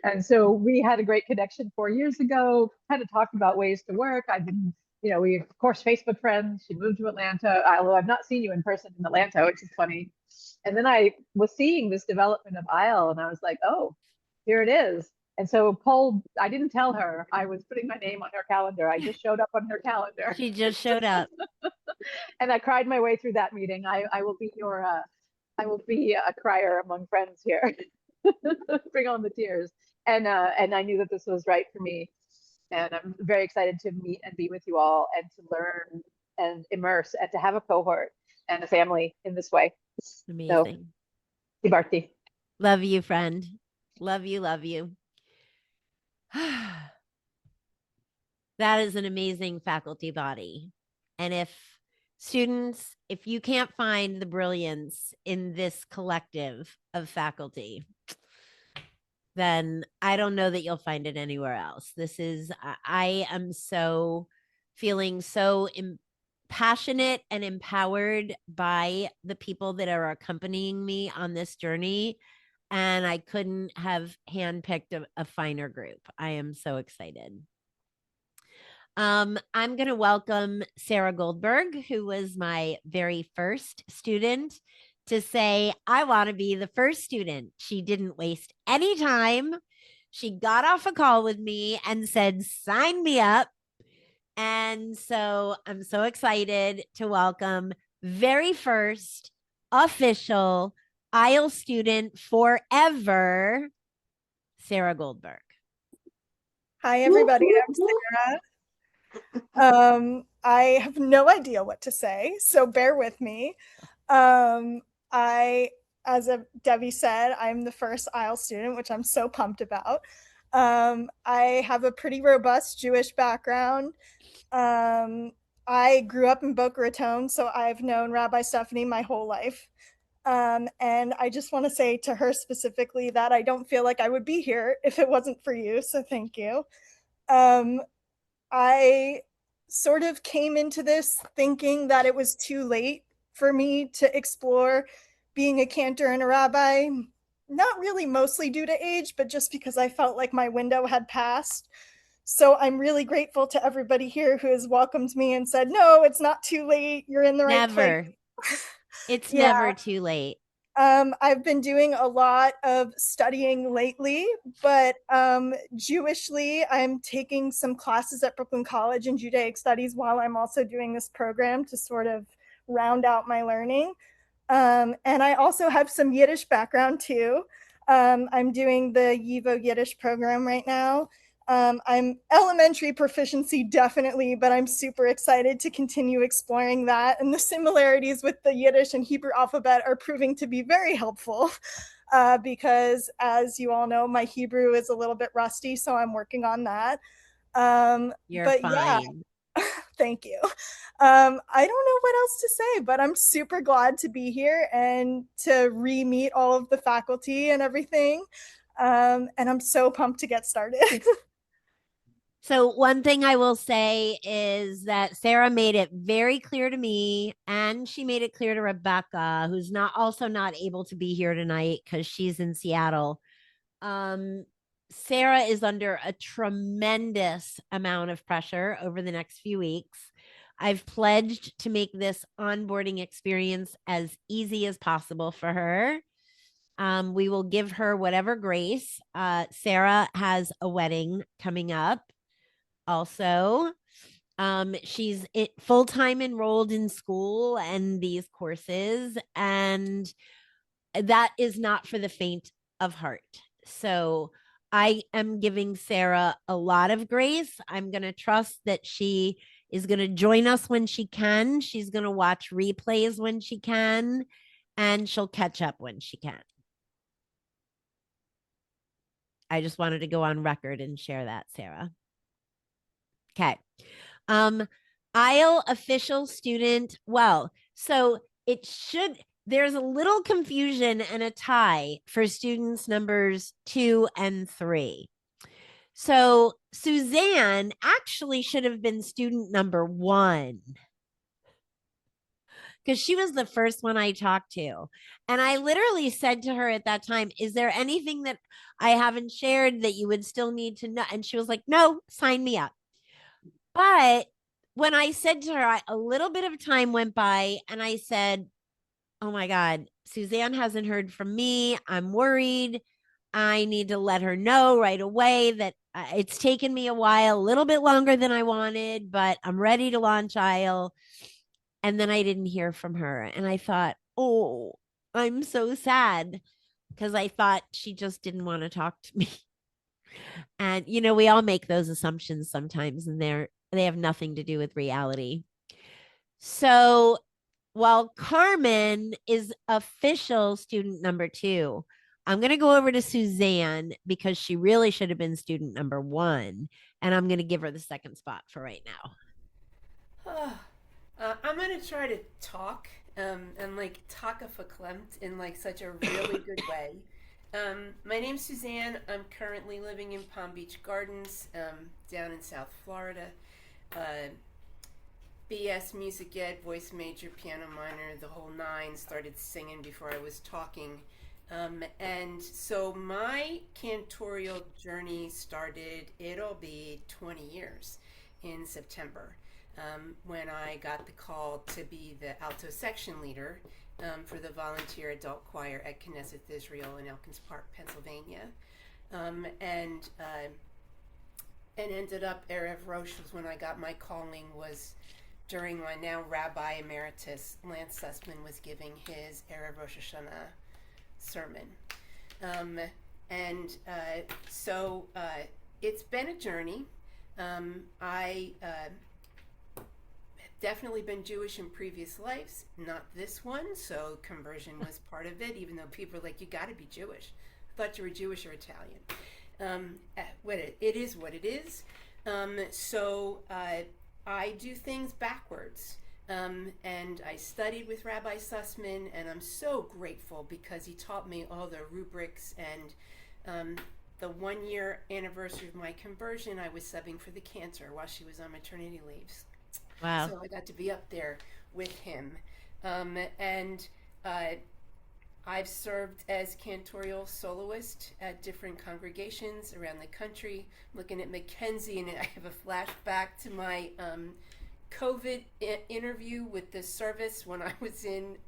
And so we had a great connection 4 years ago, kind of talked about ways to work. I've been, we of course Facebook friends. She moved to Atlanta, although I've not seen you in person in Atlanta, which is funny. And then I was seeing this development of ISLE and I was like, oh, here it is. And so I didn't tell her I was putting my name on her calendar. I just showed up on her calendar. She just showed up. And I cried my way through that meeting. I will be I will be a crier among friends here. Bring on the tears. And I knew that this was right for me. And I'm very excited to meet and be with you all and to learn and immerse and to have a cohort and a family in this way. Amazing. So, Bharti. Love you, friend. Love you, love you. That is an amazing faculty body. And if students, if you can't find the brilliance in this collective of faculty, then I don't know that you'll find it anywhere else. I am feeling so passionate and empowered by the people that are accompanying me on this journey. And I couldn't have handpicked a finer group. I am so excited. I'm going to welcome Sarah Goldberg, who was my very first student, to say, I want to be the first student. She didn't waste any time. She got off a call with me and said, sign me up. And so I'm so excited to welcome very first official ISLE student forever, Sarah Goldberg. Hi, everybody. I'm Sarah. I have no idea what to say, so bear with me. I, as Debbie said, I'm the first IELTS student, which I'm so pumped about. I have a pretty robust Jewish background. I grew up in Boca Raton, so I've known Rabbi Stephanie my whole life. And I just want to say to her specifically that I don't feel like I would be here if it wasn't for you, so thank you. I sort of came into this thinking that it was too late for me to explore being a cantor and a rabbi, not really mostly due to age, but just because I felt like my window had passed. So I'm really grateful to everybody here who has welcomed me and said, no, it's not too late. You're in the right Never. place. It's Yeah. never too late. I've been doing a lot of studying lately, but Jewishly, I'm taking some classes at Brooklyn College in Judaic Studies while I'm also doing this program to sort of round out my learning. And I also have some Yiddish background too. I'm doing the YIVO Yiddish program right now. I'm elementary proficiency, definitely, but I'm super excited to continue exploring that. And the similarities with the Yiddish and Hebrew alphabet are proving to be very helpful because, as you all know, my Hebrew is a little bit rusty, so I'm working on that. You're but fine. Yeah, thank you. I don't know what else to say, but I'm super glad to be here and to re-meet all of the faculty and everything. And I'm so pumped to get started. So one thing I will say is that Sarah made it very clear to me, and she made it clear to Rebecca, who's not able to be here tonight because she's in Seattle. Sarah is under a tremendous amount of pressure over the next few weeks. I've pledged to make this onboarding experience as easy as possible for her. We will give her whatever grace. Sarah has a wedding coming up. Also, she's full-time enrolled in school and these courses, and that is not for the faint of heart. So I am giving Sarah a lot of grace. I'm going to trust that she is going to join us when she can. She's going to watch replays when she can, and she'll catch up when she can. I just wanted to go on record and share that, Sarah. Okay. IEL official student. Well, so there's a little confusion and a tie for students numbers 2 and 3. So Suzanne actually should have been student number 1 because she was the first one I talked to. And I literally said to her at that time, is there anything that I haven't shared that you would still need to know? And she was like, no, sign me up. But when I said to her, a little bit of time went by and I said, oh my God, Suzanne hasn't heard from me. I'm worried. I need to let her know right away that it's taken me a while, a little bit longer than I wanted, but I'm ready to launch IEL. And then I didn't hear from her. And I thought, oh, I'm so sad because I thought she just didn't want to talk to me. And, we all make those assumptions sometimes, and they have nothing to do with reality. So while Carmen is official student number 2, I'm going to go over to Suzanne because she really should have been student number 1. And I'm going to give her the second spot for right now. I'm going to try to talk and talk verklempt in such a really good way. My name's Suzanne. I'm currently living in Palm Beach Gardens, down in South Florida. BS Music Ed, voice major, piano minor, the whole 9. Started singing before I was talking. And so my cantorial journey started, it'll be 20 years in September, when I got the call to be the alto section leader for the volunteer adult choir at Knesset Israel in Elkins Park, Pennsylvania. And ended up, Erev Rosh was when I got my calling, was during my now Rabbi Emeritus, Lance Sussman, was giving his Erev Rosh Hashanah sermon. So it's been a journey. I definitely been Jewish in previous lives, not this one. So conversion was part of it, even though people are like, you got to be Jewish. I thought you were Jewish or Italian. It is what it is. So I do things backwards. And I studied with Rabbi Sussman, and I'm so grateful because he taught me all the rubrics. And the 1 year anniversary of my conversion, I was subbing for the cancer while she was on maternity leaves. Wow. So I got to be up there with him. I've served as cantorial soloist at different congregations around the country. I'm looking at Mackenzie, and I have a flashback to my COVID interview with the service when I was in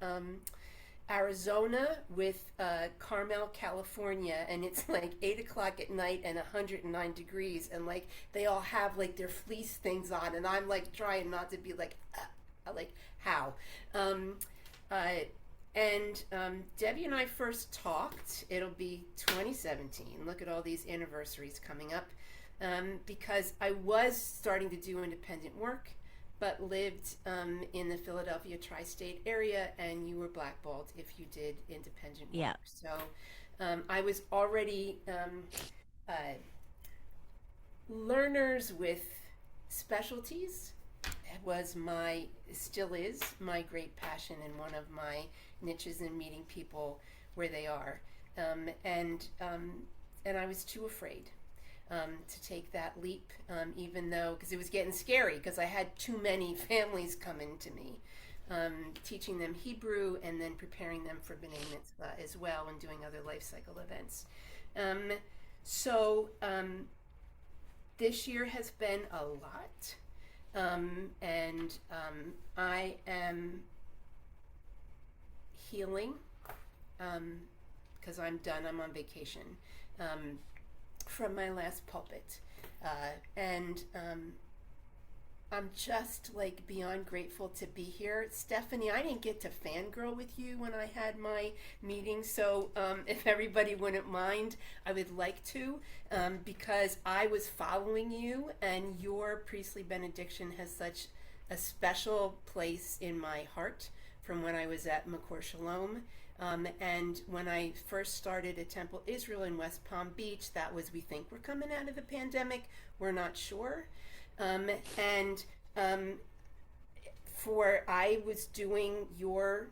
Arizona with Carmel, California, and it's like 8 o'clock at night and 109 degrees, and like they all have like their fleece things on, and I'm like trying not to be like how. Debbie and I first talked, it'll be 2017. Look at all these anniversaries coming up, because I was starting to do independent work, but lived in the Philadelphia tri-state area, and you were blackballed if you did independent work. Yeah. So I was already learners with specialties. Still is my great passion, and one of my niches in meeting people where they are. And I was too afraid to take that leap, even though, because it was getting scary, because I had too many families coming to me, teaching them Hebrew and then preparing them for B'nai Mitzvah as well, and doing other life cycle events. This year has been a lot. I am healing, because I'm done. I'm on vacation from my last pulpit. I'm just like beyond grateful to be here. Stephanie, I didn't get to fangirl with you when I had my meeting, so if everybody wouldn't mind, I would like to, because I was following you, and your priestly benediction has such a special place in my heart from when I was at Makor Shalom. And when I first started at Temple Israel in West Palm Beach, that was, we think we're coming out of the pandemic, we're not sure. I was doing your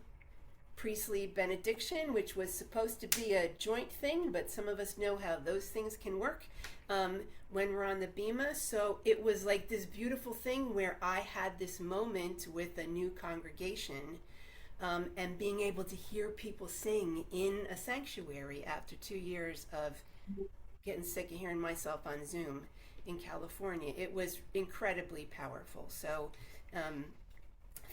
priestly benediction, which was supposed to be a joint thing, but some of us know how those things can work when we're on the bima. So it was like this beautiful thing where I had this moment with a new congregation, and being able to hear people sing in a sanctuary after 2 years of getting sick of hearing myself on Zoom in California. It was incredibly powerful. So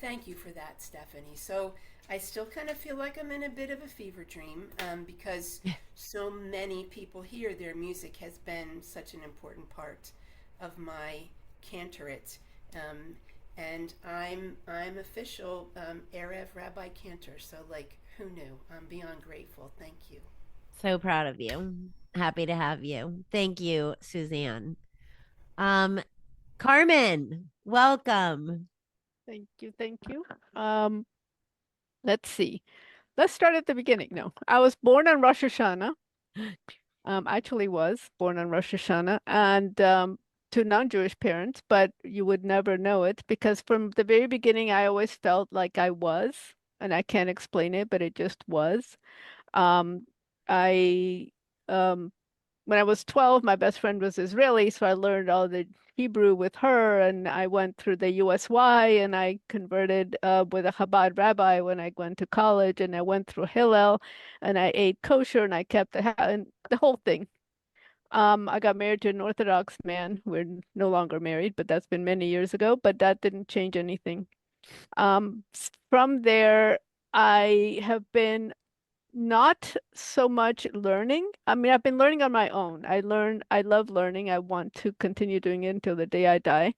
thank you for that, Stephanie. So I still kind of feel like I'm in a bit of a fever dream, because so many people here, their music has been such an important part of my cantorate. And I'm official Erev Rabbi Cantor. So like, who knew? I'm beyond grateful. Thank you. So proud of you. Happy to have you. Thank you, Suzanne. Carmen, welcome. Thank you. Thank you. Let's see. Let's start at the beginning. No, I was born on Rosh Hashanah. Actually was born on Rosh Hashanah, and to non-Jewish parents, but you would never know it, because from the very beginning, I always felt like I was, and I can't explain it, but it just was. When I was 12, my best friend was Israeli, so I learned all the Hebrew with her, and I went through the USY, and I converted with a Chabad rabbi when I went to college, and I went through Hillel, and I ate kosher, and I kept the whole thing. I got married to an Orthodox man. We're no longer married, but that's been many years ago, but that didn't change anything. From there, I have been not so much learning. I mean, I've been learning on my own. I love learning. I want to continue doing it until the day I die.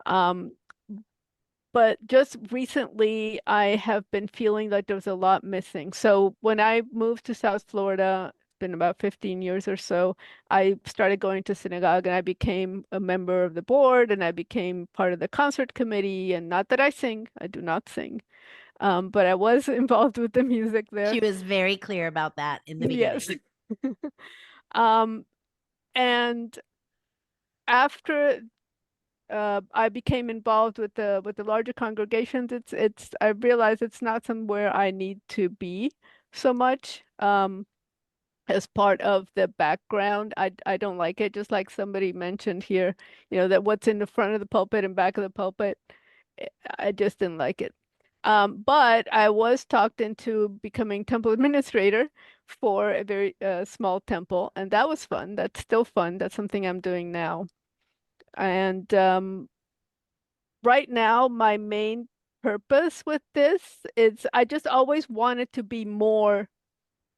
But just recently, I have been feeling like there was a lot missing. So when I moved to South Florida been about 15 years or so, I started going to synagogue and I became a member of the board and I became part of the concert committee. And not that I sing, I do not sing, but I was involved with the music there. She was very clear about that in the beginning. Yes. And after I became involved with the larger congregations, I realized it's not somewhere I need to be so much. As part of the background, I don't like it. Just like somebody mentioned here, that what's in the front of the pulpit and back of the pulpit, I just didn't like it. But I was talked into becoming temple administrator for a very small temple, and that was fun. That's still fun. That's something I'm doing now. And right now, my main purpose with this is I just always wanted to be more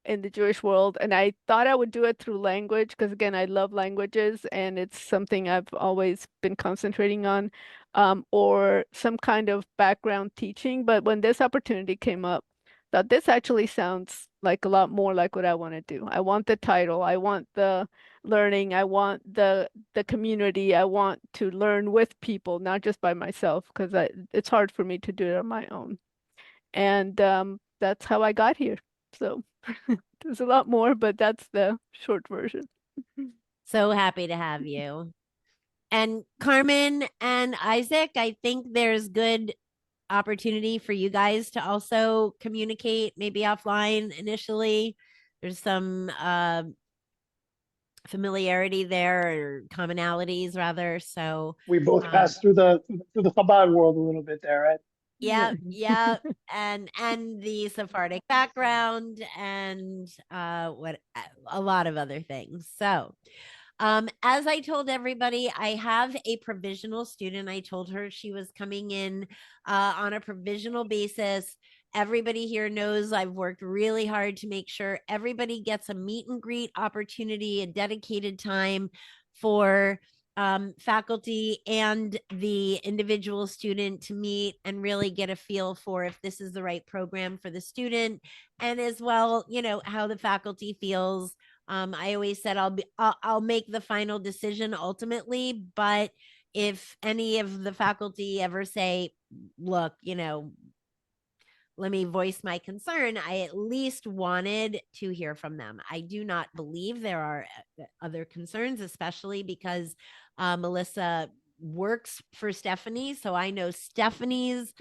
in the Jewish world, and I thought I would do it through language because, again, I love languages, and it's something I've always been concentrating on, or some kind of background teaching. But when this opportunity came up, thought this actually sounds like a lot more like what I want to do. I want the title, I want the learning, I want the community, I want to learn with people, not just by myself, because it's hard for me to do it on my own. And that's how I got here. So there's a lot more, but that's the short version. So happy to have you. And Carmen and Isaac, I think there's good opportunity for you guys to also communicate, maybe offline initially. There's some familiarity there, or commonalities rather. So we both passed through the Chabad world a little bit there, right? Yeah, and the Sephardic background and what a lot of other things. So, as I told everybody, I have a provisional student. I told her she was coming in on a provisional basis. Everybody here knows I've worked really hard to make sure everybody gets a meet and greet opportunity, a dedicated time for faculty and the individual student to meet and really get a feel for if this is the right program for the student, and as well, how the faculty feels. I always said I'll make the final decision ultimately, but if any of the faculty ever say, look, let me voice my concern, I at least wanted to hear from them. I do not believe there are other concerns, especially because Melissa works for Stephanie. So I know Stephanie's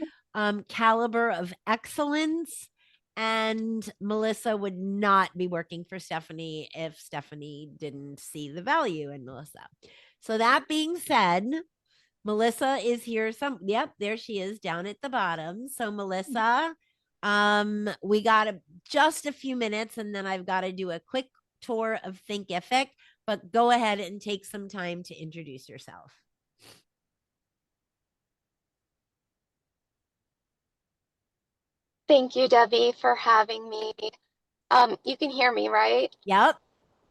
caliber of excellence, and Melissa would not be working for Stephanie if Stephanie didn't see the value in Melissa. So that being said, Melissa is here. Yep, there she is down at the bottom. So Melissa, we got just a few minutes, and then I've got to do a quick tour of Thinkific, but go ahead and take some time to introduce yourself. Thank you, Debbie, for having me. You can hear me, right? Yep.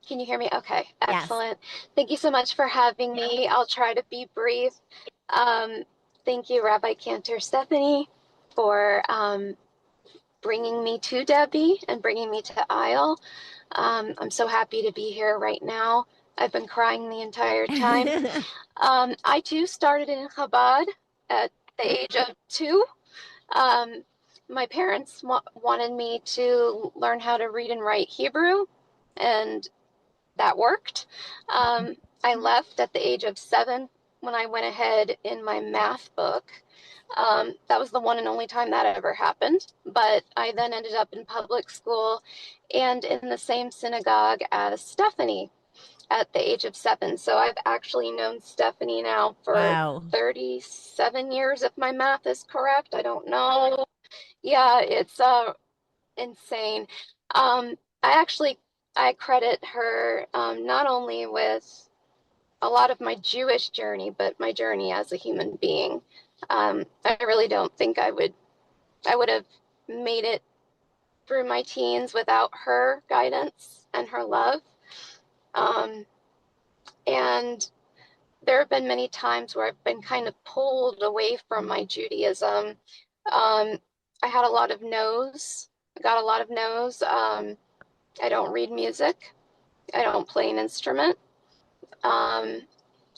Can you hear me? Okay, excellent. Yes. Thank you so much for having me. I'll try to be brief. Thank you, Rabbi Cantor Stephanie, for bringing me to Debbie and bringing me to Isle. I'm so happy to be here right now. I've been crying the entire time. I too started in Chabad at the age of 2. My parents wanted me to learn how to read and write Hebrew, and that worked. I left at the age of 7 when I went ahead in my math book. That was the one and only time that ever happened. But I then ended up in public school and in the same synagogue as Stephanie at the age of 7. So I've actually known Stephanie now for 37 years, if my math is correct. I don't know. Yeah, it's insane. I credit her not only with a lot of my Jewish journey, but my journey as a human being. I really don't think I would have made it through my teens without her guidance and her love. And there have been many times where I've been kind of pulled away from my Judaism. I had a lot of no's. I got a lot of no's I don't read music. I don't play an instrument.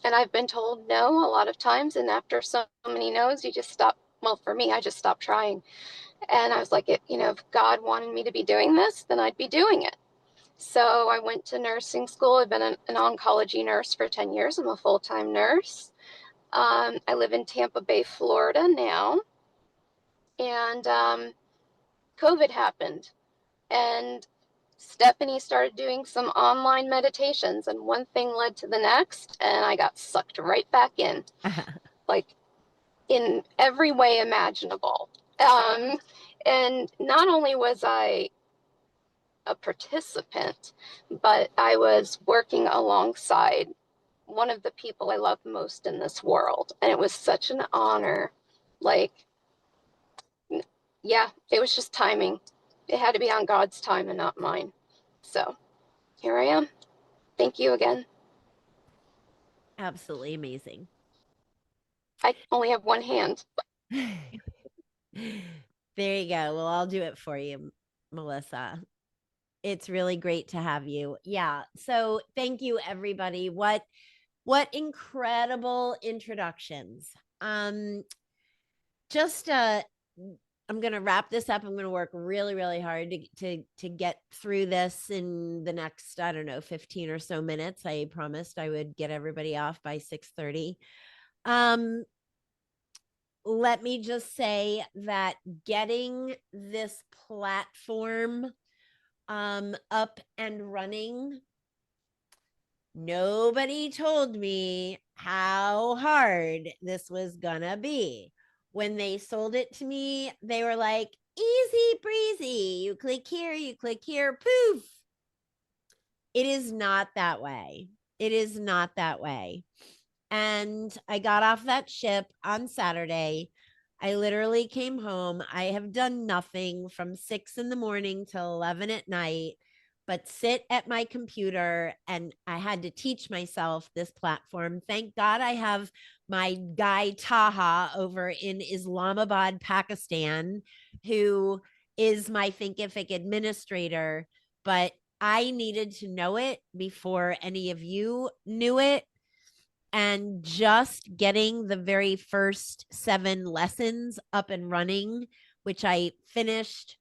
And I've been told no a lot of times. And after so many no's, you just stop. Well, for me, I just stopped trying. And I was like, if God wanted me to be doing this, then I'd be doing it. So I went to nursing school. I've been an oncology nurse for 10 years. I'm a full-time nurse. I live in Tampa Bay, Florida now. And COVID happened. And Stephanie started doing some online meditations, and one thing led to the next, and I got sucked right back in, like in every way imaginable. And not only was I a participant, but I was working alongside one of the people I love most in this world. And it was such an honor. Like, yeah, it was just timing. It had to be on God's time and not mine. So here I am. Thank you again. Absolutely amazing. I only have one hand. There you go. Well, I'll do it for you, Melissa. It's really great to have you. Yeah. So thank you, everybody. What incredible introductions. I'm going to wrap this up. I'm going to work really, really hard to get through this in the next, 15 or so minutes. I promised I would get everybody off by 6:30. Let me just say that getting this platform up and running, nobody told me how hard this was gonna be. When they sold it to me, they were like, easy breezy. You click here, poof. It is not that way. It is not that way. And I got off that ship on Saturday. I literally came home. I have done nothing from 6 a.m. till 11 at night, but sit at my computer, and I had to teach myself this platform. Thank God I have my guy Taha over in Islamabad, Pakistan, who is my Thinkific administrator, but I needed to know it before any of you knew it. And just getting the very first 7 lessons up and running, which I finished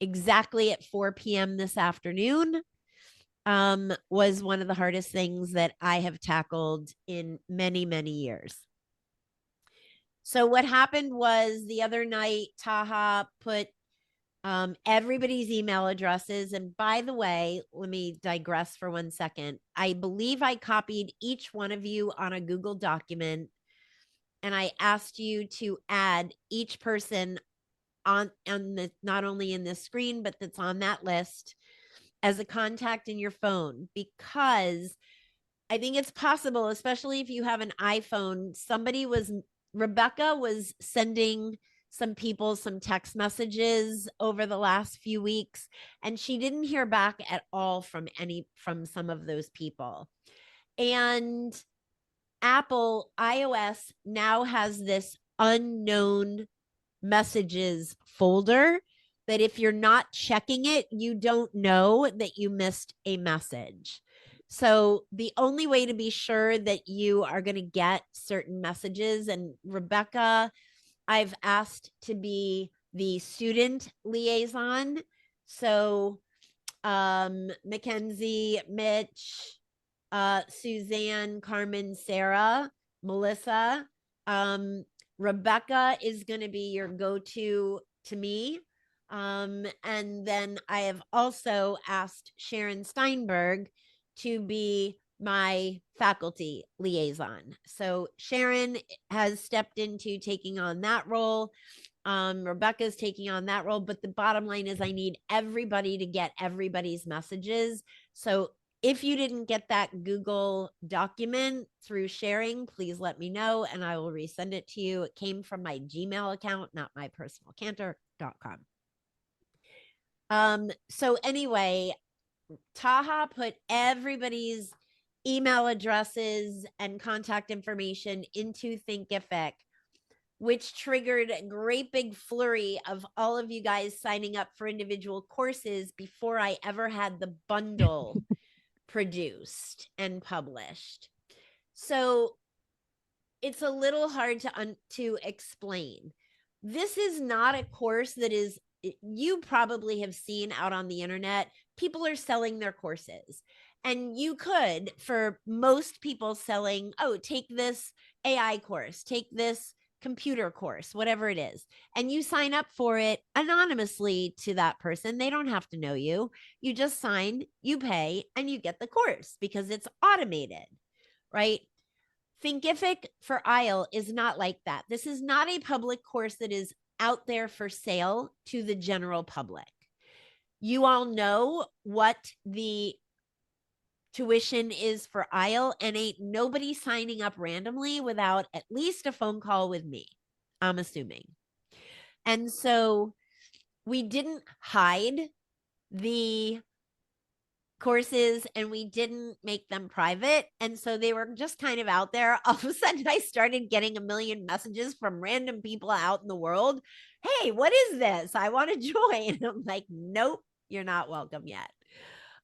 exactly at 4 p.m. this afternoon, was one of the hardest things that I have tackled in many, many years. So what happened was the other night, Taha put everybody's email addresses. And by the way, let me digress for 1 second. I believe I copied each one of you on a Google document, and I asked you to add each person on the, not only in this screen, but that's on that list as a contact in your phone, because I think it's possible, especially if you have an iPhone. Rebecca was sending some people some text messages over the last few weeks, and she didn't hear back at all from some of those people. And Apple iOS now has this unknown messages folder that if you're not checking it, you don't know that you missed a message. So the only way to be sure that you are going to get certain messages, and Rebecca, I've asked to be the student liaison. So Mackenzie, Mitch, Suzanne, Carmen, Sarah, Melissa, Rebecca is going to be your go-to to me. And then I have also asked Sharon Steinberg to be my faculty liaison. So Sharon has stepped into taking on that role. Rebecca's taking on that role, but the bottom line is I need everybody to get everybody's messages. So if you didn't get that Google document through sharing, please let me know and I will resend it to you. It came from my Gmail account, not my personal cantor.com. So anyway, Taha put everybody's email addresses and contact information into Thinkific. which triggered a great big flurry of all of you guys signing up for individual courses before I ever had the bundle produced and published. So it's a little hard to explain. This is not a course that is, you probably have seen out on the internet, people are selling their courses. And you could, for most people selling, oh, take this AI course, take this computer course, whatever it is, and you sign up for it anonymously to that person. They don't have to know you. You just sign, you pay, and you get the course because it's automated, right? Thinkific for IEL is not like that. This is not a public course that is out there for sale to the general public. You all know what the tuition is for IEL, and ain't nobody signing up randomly without at least a phone call with me, I'm assuming. And so we didn't hide the courses and we didn't make them private. And so they were just kind of out there. All of a sudden, I started getting a million messages from random people out in the world. Hey, what is this? I want to join. I'm like, nope, you're not welcome yet.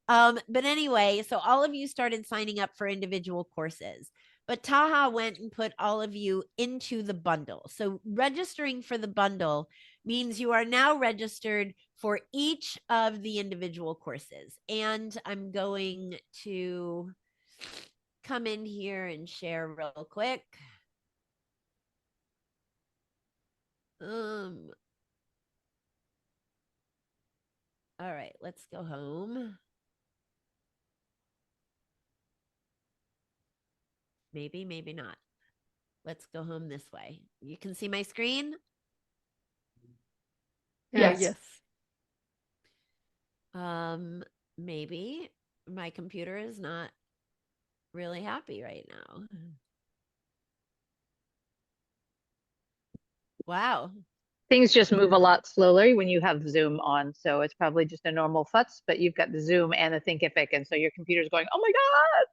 But anyway, so all of you started signing up for individual courses, but Taha went and put all of you into the bundle. So registering for the bundle means you are now registered for each of the individual courses. And I'm going to come in here and share real quick. All right, let's go home. Maybe, maybe not. Let's go home this way. You can see my screen? Yes. Maybe my computer is not really happy right now. Wow. Things just move a lot slowly when you have Zoom on. So it's probably just a normal futz, but you've got the Zoom and the Thinkific. And so your computer's going, oh my God.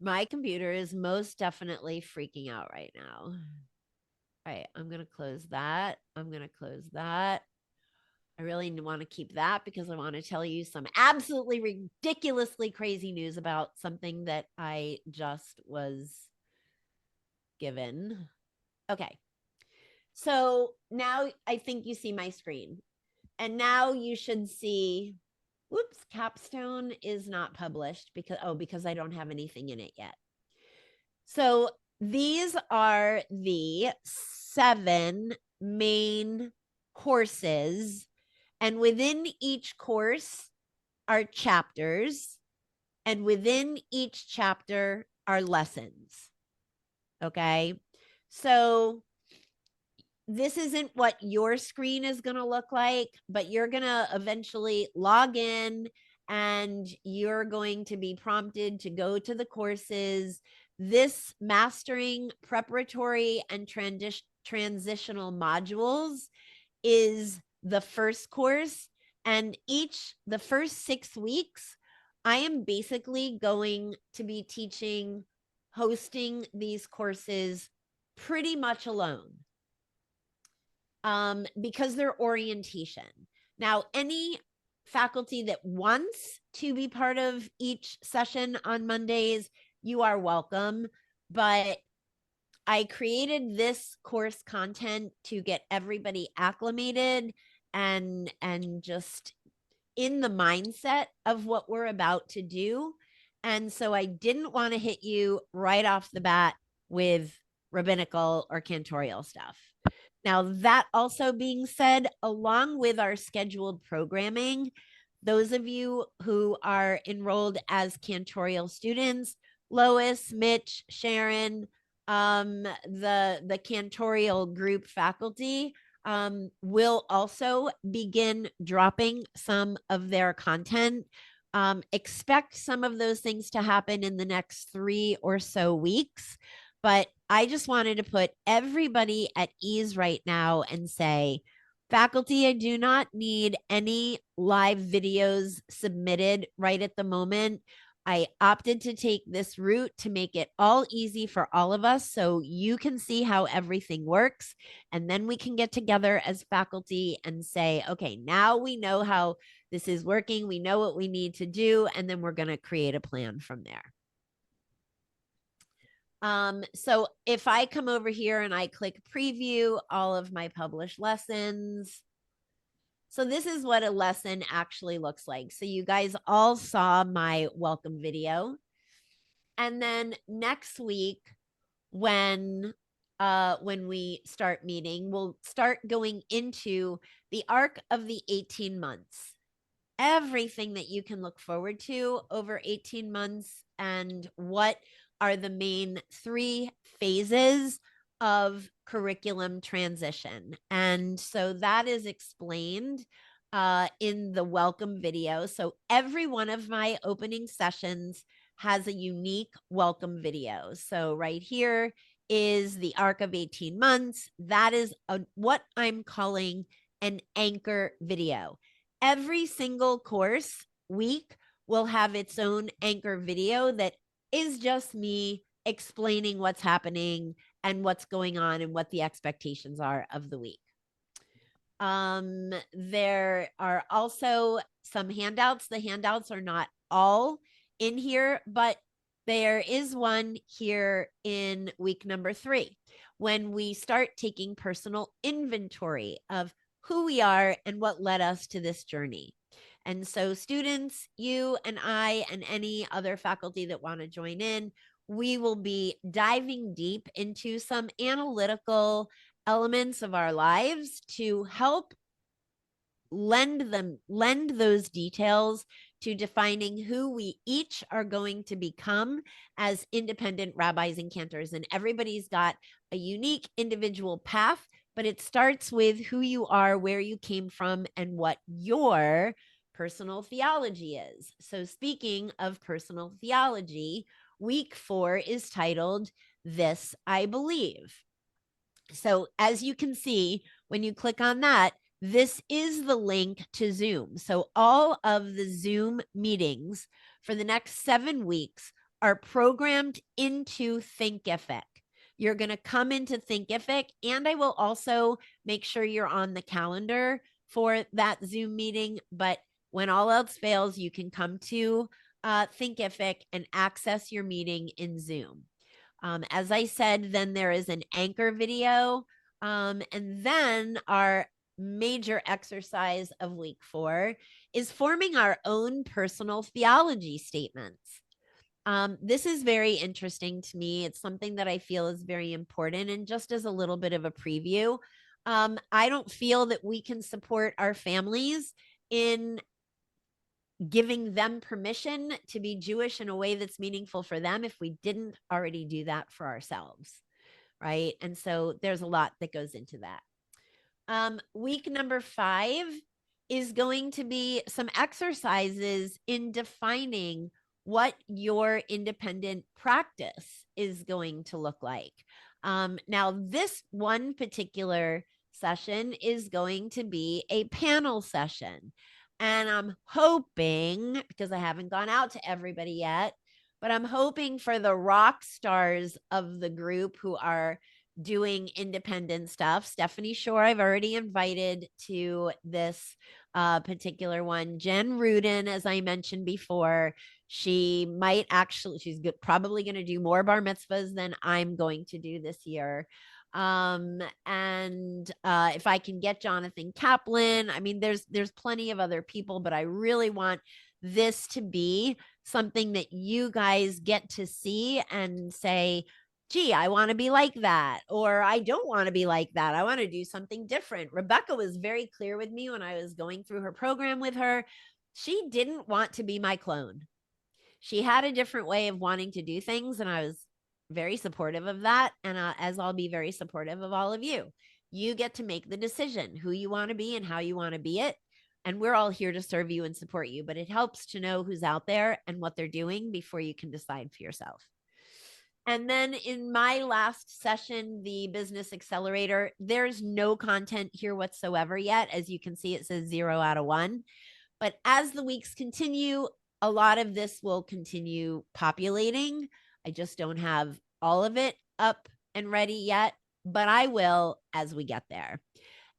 My computer is most definitely freaking out right now. All right, I'm going to close that. I'm going to close that. I really want to keep that because I want to tell you some absolutely ridiculously crazy news about something that I just was given. Okay. So now I think you see my screen. And now you should see, whoops, Capstone is not published because I don't have anything in it yet. So these are the 7 main courses. And within each course are chapters, and within each chapter are lessons. Okay. So this isn't what your screen is going to look like, but you're going to eventually log in and you're going to be prompted to go to the courses. This mastering preparatory and transitional modules is the first course, and the first 6 weeks, I am basically going to be hosting these courses pretty much alone. Because they're orientation. Now, any faculty that wants to be part of each session on Mondays, you are welcome. But I created this course content to get everybody acclimated and just in the mindset of what we're about to do. And so I didn't want to hit you right off the bat with rabbinical or cantorial stuff. Now, that also being said, along with our scheduled programming, those of you who are enrolled as cantorial students, Lois, Mitch, Sharon, the cantorial group faculty will also begin dropping some of their content. Expect some of those things to happen in the next 3 or so weeks. But I just wanted to put everybody at ease right now and say, faculty, I do not need any live videos submitted right at the moment. I opted to take this route to make it all easy for all of us so you can see how everything works. And then we can get together as faculty and say, okay, now we know how this is working. We know what we need to do. And then we're going to create a plan from there. So if I come over here and I click preview all of my published lessons, so this is what a lesson actually looks like. So you guys all saw my welcome video. And then next week, when we start meeting, we'll start going into the arc of the 18 months. Everything that you can look forward to over 18 months and what are the main 3 phases of curriculum transition. And so that is explained in the welcome video. So every one of my opening sessions has a unique welcome video. So right here is the arc of 18 months. That is what I'm calling an anchor video. Every single course week will have its own anchor video that is just me explaining what's happening and what's going on and what the expectations are of the week. There are also some handouts. The handouts are not all in here, but there is one here in week number 3 when we start taking personal inventory of who we are and what led us to this journey. And so students, you and I and any other faculty that want to join in, we will be diving deep into some analytical elements of our lives to help lend those details to defining who we each are going to become as independent rabbis and cantors. And everybody's got a unique individual path, but it starts with who you are, where you came from, and what your personal theology is. So speaking of personal theology, week 4 is titled This I Believe. So as you can see, when you click on that, this is the link to Zoom. So all of the Zoom meetings for the next 7 weeks are programmed into Thinkific. You're going to come into Thinkific, and I will also make sure you're on the calendar for that Zoom meeting. But when all else fails, you can come to Thinkific and access your meeting in Zoom. As I said, then there is an anchor video. And then our major exercise of week 4 is forming our own personal theology statements. This is very interesting to me. It's something that I feel is very important. And just as a little bit of a preview, I don't feel that we can support our families in giving them permission to be Jewish in a way that's meaningful for them if we didn't already do that for ourselves, right? And so there's a lot that goes into that. Week number 5 is going to be some exercises in defining what your independent practice is going to look like. Now, this one particular session is going to be a panel session. And I'm hoping, because I haven't gone out to everybody yet, but I'm hoping for the rock stars of the group who are doing independent stuff. Stephanie Shore, I've already invited to this particular one. Jen Rudin, as I mentioned before, she might actually, she's probably going to do more bar mitzvahs than I'm going to do this year. And if I can get Jonathan Kaplan, I mean, there's plenty of other people, but I really want this to be something that you guys get to see and say, gee, I want to be like that, or I don't want to be like that. I want to do something different. Rebecca was very clear with me when I was going through her program with her. She didn't want to be my clone. She had a different way of wanting to do things, and I was very supportive of that. And as I'll be very supportive of all of you, you get to make the decision who you want to be and how you want to be it. And we're all here to serve you and support you, but it helps to know who's out there and what they're doing before you can decide for yourself. And then in my last session, the Business Accelerator, there's no content here whatsoever yet. As you can see, it says 0 out of 1. But as the weeks continue, a lot of this will continue populating. I just don't have all of it up and ready yet, but I will as we get there.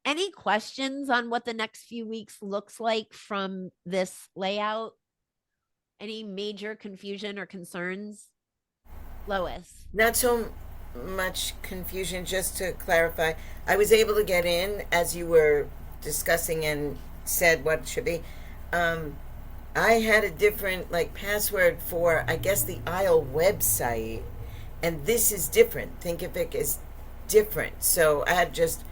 Any questions on what the next few weeks looks like from this layout? Any major confusion or concerns? Lois? Not so much confusion, just to clarify. I was able to get in as you were discussing and said what it should be. I had a different password for, I guess, the ISLE website, and this is different. Thinkific is different. So I asked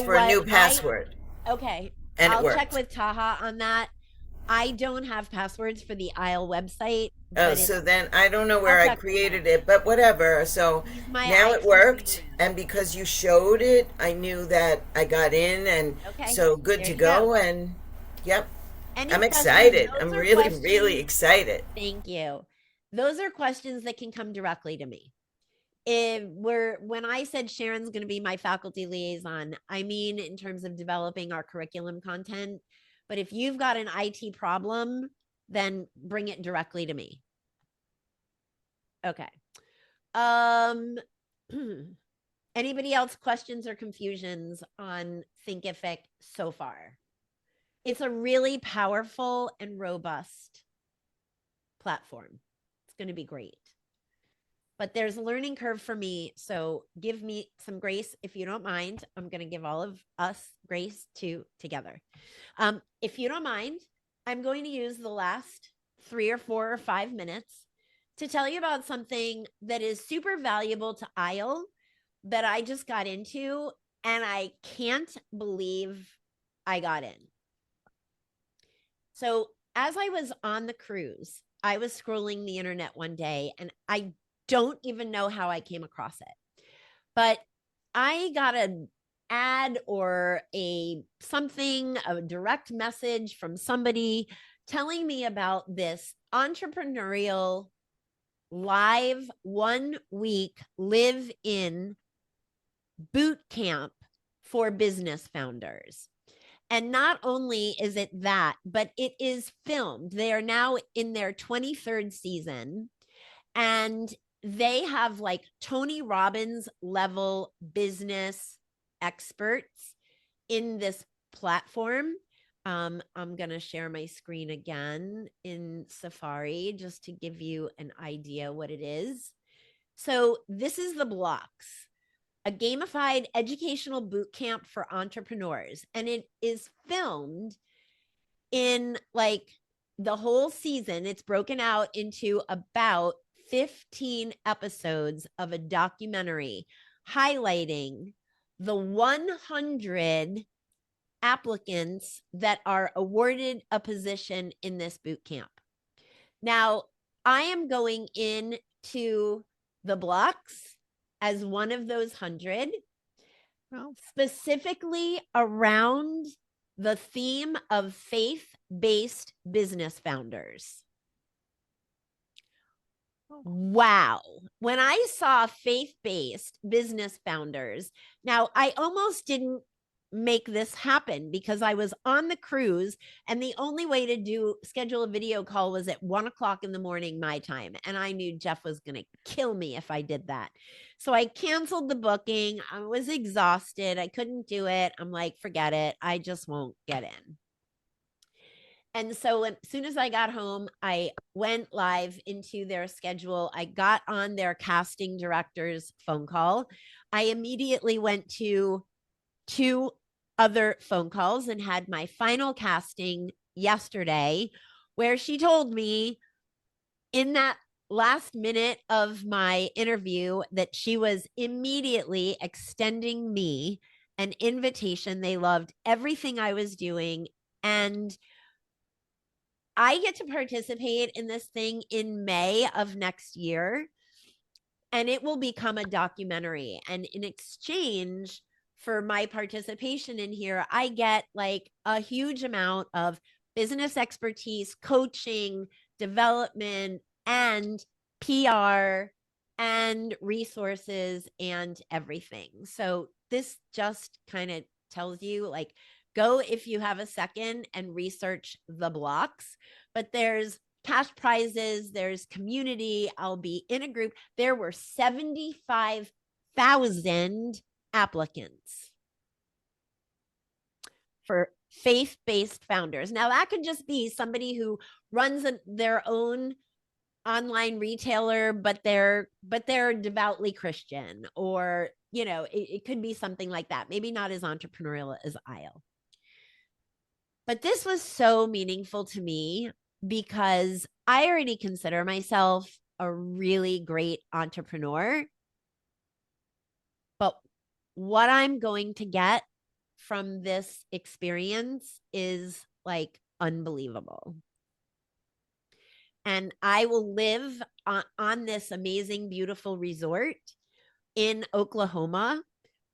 for a new password. Okay. And I'll it worked. check with Taha on that. I don't have passwords for the ISLE website. Oh, so then I don't know where I created it, but whatever. So now it worked, and because you showed it, I knew that I got in, and so good to go. And yep, I'm excited. I'm really excited. Thank you. Those are questions that can come directly to me. When I said Sharon's going to be my faculty liaison, I mean in terms of developing our curriculum content. But if you've got an IT problem, then bring it directly to me. Okay. Anybody else questions or confusions on Thinkific so far? It's a really powerful and robust platform. It's going to be great. But there's a learning curve for me, so give me some grace if you don't mind. I'm going to give all of us grace together. If you don't mind, I'm going to use the last 3 or 4 or 5 minutes to tell you about something that is super valuable to ISLE that I just got into, and I can't believe I got in. So as I was on the cruise, I was scrolling the internet one day, and I don't even know how I came across it, but I got an ad or a direct message from somebody telling me about this entrepreneurial live 1 week live-in boot camp for business founders. And not only is it that, but it is filmed. They are now in their 23rd season, and they have Tony Robbins level business experts in this platform. I'm going to share my screen again in Safari just to give you an idea what it is. So this is The Blocks, a gamified educational boot camp for entrepreneurs. And it is filmed in the whole season. It's broken out into about 15 episodes of a documentary highlighting the 100 applicants that are awarded a position in this boot camp. Now, I am going into The Blocks as one of those 100, specifically around the theme of faith-based business founders. Wow. When I saw faith-based business founders, now I almost didn't make this happen because I was on the cruise, and the only way to schedule a video call was at 1 o'clock in the morning, my time. And I knew Jeff was going to kill me if I did that. So I canceled the booking. I was exhausted. I couldn't do it. I'm like, forget it. I just won't get in. And so as soon as I got home, I went live into their schedule. I got on their casting director's phone call. I immediately went to 2 other phone calls and had my final casting yesterday, where she told me in that last minute of my interview that she was immediately extending me an invitation. They loved everything I was doing, and I get to participate in this thing in May of next year, and it will become a documentary. And in exchange for my participation in here, I get a huge amount of business expertise, coaching, development, and PR and resources and everything. So this just kind of tells you Go if you have a second and research the blocks. But there's cash prizes, there's community. I'll be in a group. There were 75,000 applicants for faith-based founders. Now that could just be somebody who runs their own online retailer, but they're devoutly Christian, or it could be something like that. Maybe not as entrepreneurial as Isle. But this was so meaningful to me because I already consider myself a really great entrepreneur. But what I'm going to get from this experience is like unbelievable. And I will live on this amazing, beautiful resort in Oklahoma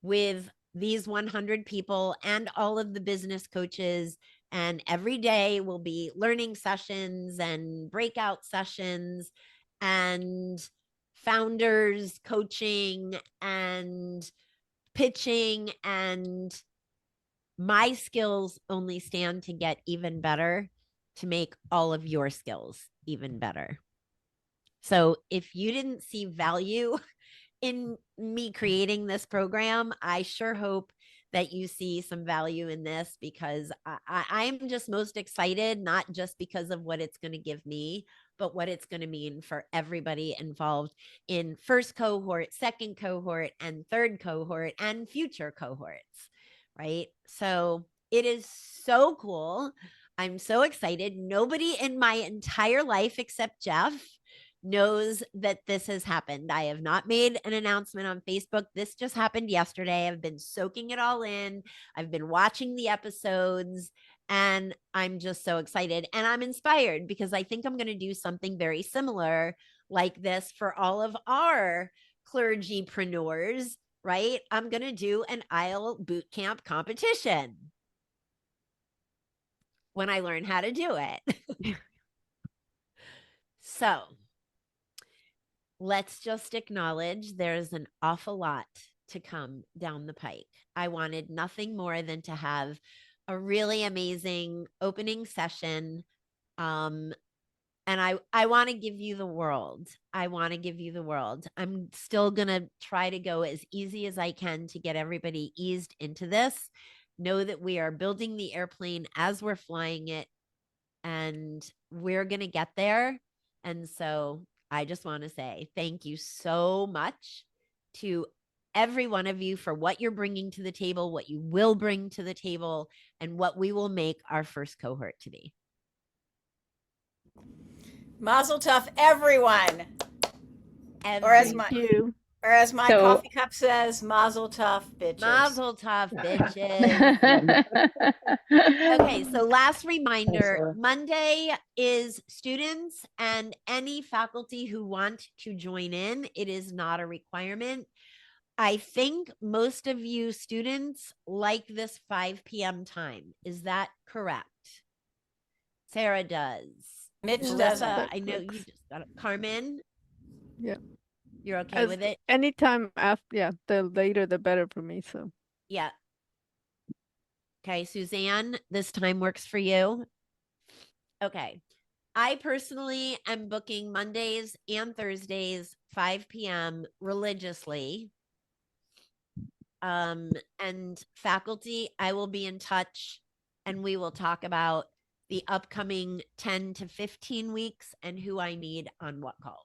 with these 100 people and all of the business coaches. And every day will be learning sessions and breakout sessions and founders coaching and pitching. And my skills only stand to get even better to make all of your skills even better. So if you didn't see value in me creating this program, I sure hope that you see some value in this, because I'm just most excited, not just because of what it's going to give me, but what it's going to mean for everybody involved in first cohort, second cohort, and third cohort, and future cohorts, right? So it is so cool. I'm so excited. Nobody in my entire life except Jeff knows that this has happened. I have not made an announcement on Facebook. This just happened yesterday. I've been soaking it all in. I've been watching the episodes, and I'm just so excited. And I'm inspired because I think I'm going to do something very similar like this for all of our clergypreneurs, right? I'm going to do an Isle boot camp competition when I learn how to do it. So let's just acknowledge there's an awful lot to come down the pike. I wanted nothing more than to have a really amazing opening session. And I want to give you the world. I want to give you the world. I'm still going to try to go as easy as I can to get everybody eased into this. Know that we are building the airplane as we're flying it, and we're going to get there. And so I just want to say thank you so much to every one of you for what you're bringing to the table, what you will bring to the table, and what we will make our first cohort to be. Mazel tov, everyone. Or as my coffee cup says, mazel tov, bitches. Mazel tov, bitches. Okay, so last reminder, Monday is students and any faculty who want to join in. It is not a requirement. I think most of you students like this 5 p.m. time. Is that correct? Sarah does. Mitch does. doesn't. I know you just got it. Carmen? Yeah. You're okay with it? Anytime after, yeah, the later the better for me. So yeah. Okay, Suzanne, this time works for you. Okay. I personally am booking Mondays and Thursdays, 5 p.m. religiously. And faculty, I will be in touch and we will talk about the upcoming 10 to 15 weeks and who I need on what calls.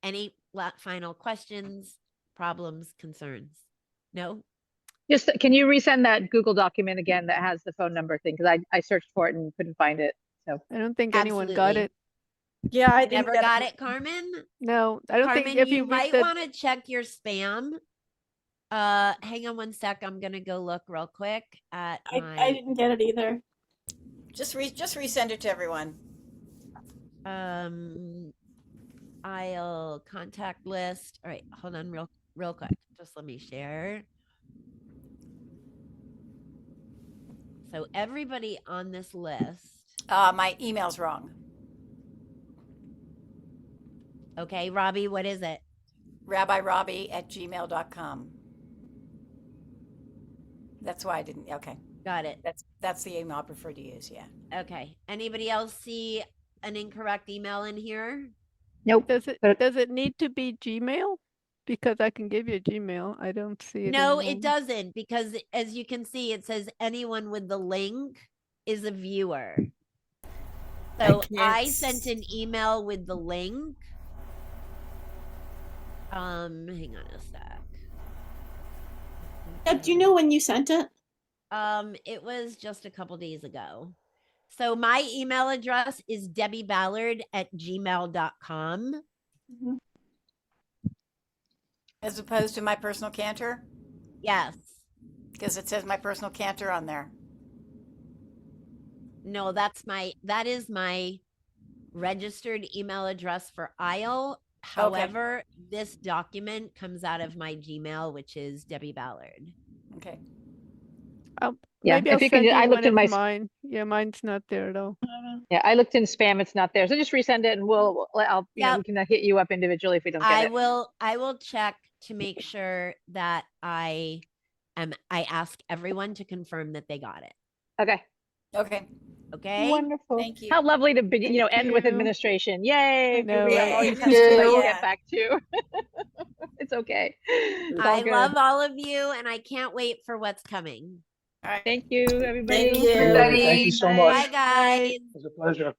Any final questions, problems, concerns? No? Just, can you resend that Google document again that has the phone number thing? Because I searched for it and couldn't find it. So I don't think anyone got it. Yeah, I never got it, Carmen. No, I don't Carmen, think if you might want to check your spam. Hang on one sec. I'm gonna go look real quick at I didn't get it either. Just resend it to everyone. I'll contact list. All right, hold on real quick. Just let me share. So everybody on this list. My email's wrong. Okay, Robbie, what is it? rabbirobbie@gmail.com. That's why I didn't. Okay, Got it. that's the email I prefer to use. Yeah. Okay. Anybody else see an incorrect email in here? Nope. Does it need to be Gmail? Because I can give you a Gmail. I don't see it. No, in it doesn't, because as you can see, it says anyone with the link is a viewer. So I sent an email with the link. Hang on a sec. Do you know when you sent it? It was just a couple days ago. So my email address is debbieballard@gmail.com. Mm-hmm. As opposed to my personal Cantor? Yes. Because it says my personal Cantor on there. No, that is my registered email address for ISLE. However, this document comes out of my Gmail, which is Debbie Ballard. Okay. Yeah, maybe if I'll you can, send you I looked one in my of mine. Yeah, mine's not there though. Yeah, I looked in spam. It's not there. So just resend it, and I'll you know, we can hit you up individually if we don't get I it. will check to make sure that I ask everyone to confirm that they got it. Okay. Okay. Okay. Wonderful. Thank you. How lovely to be, end with you. administration. Yay. I know, We have right? always Me have too, to yeah. get back to. It's okay. It's all I good. love all of you, and I can't wait for what's coming. All right. Thank you, everybody. Thank you. Thank you so much. Bye, guys. It was a pleasure.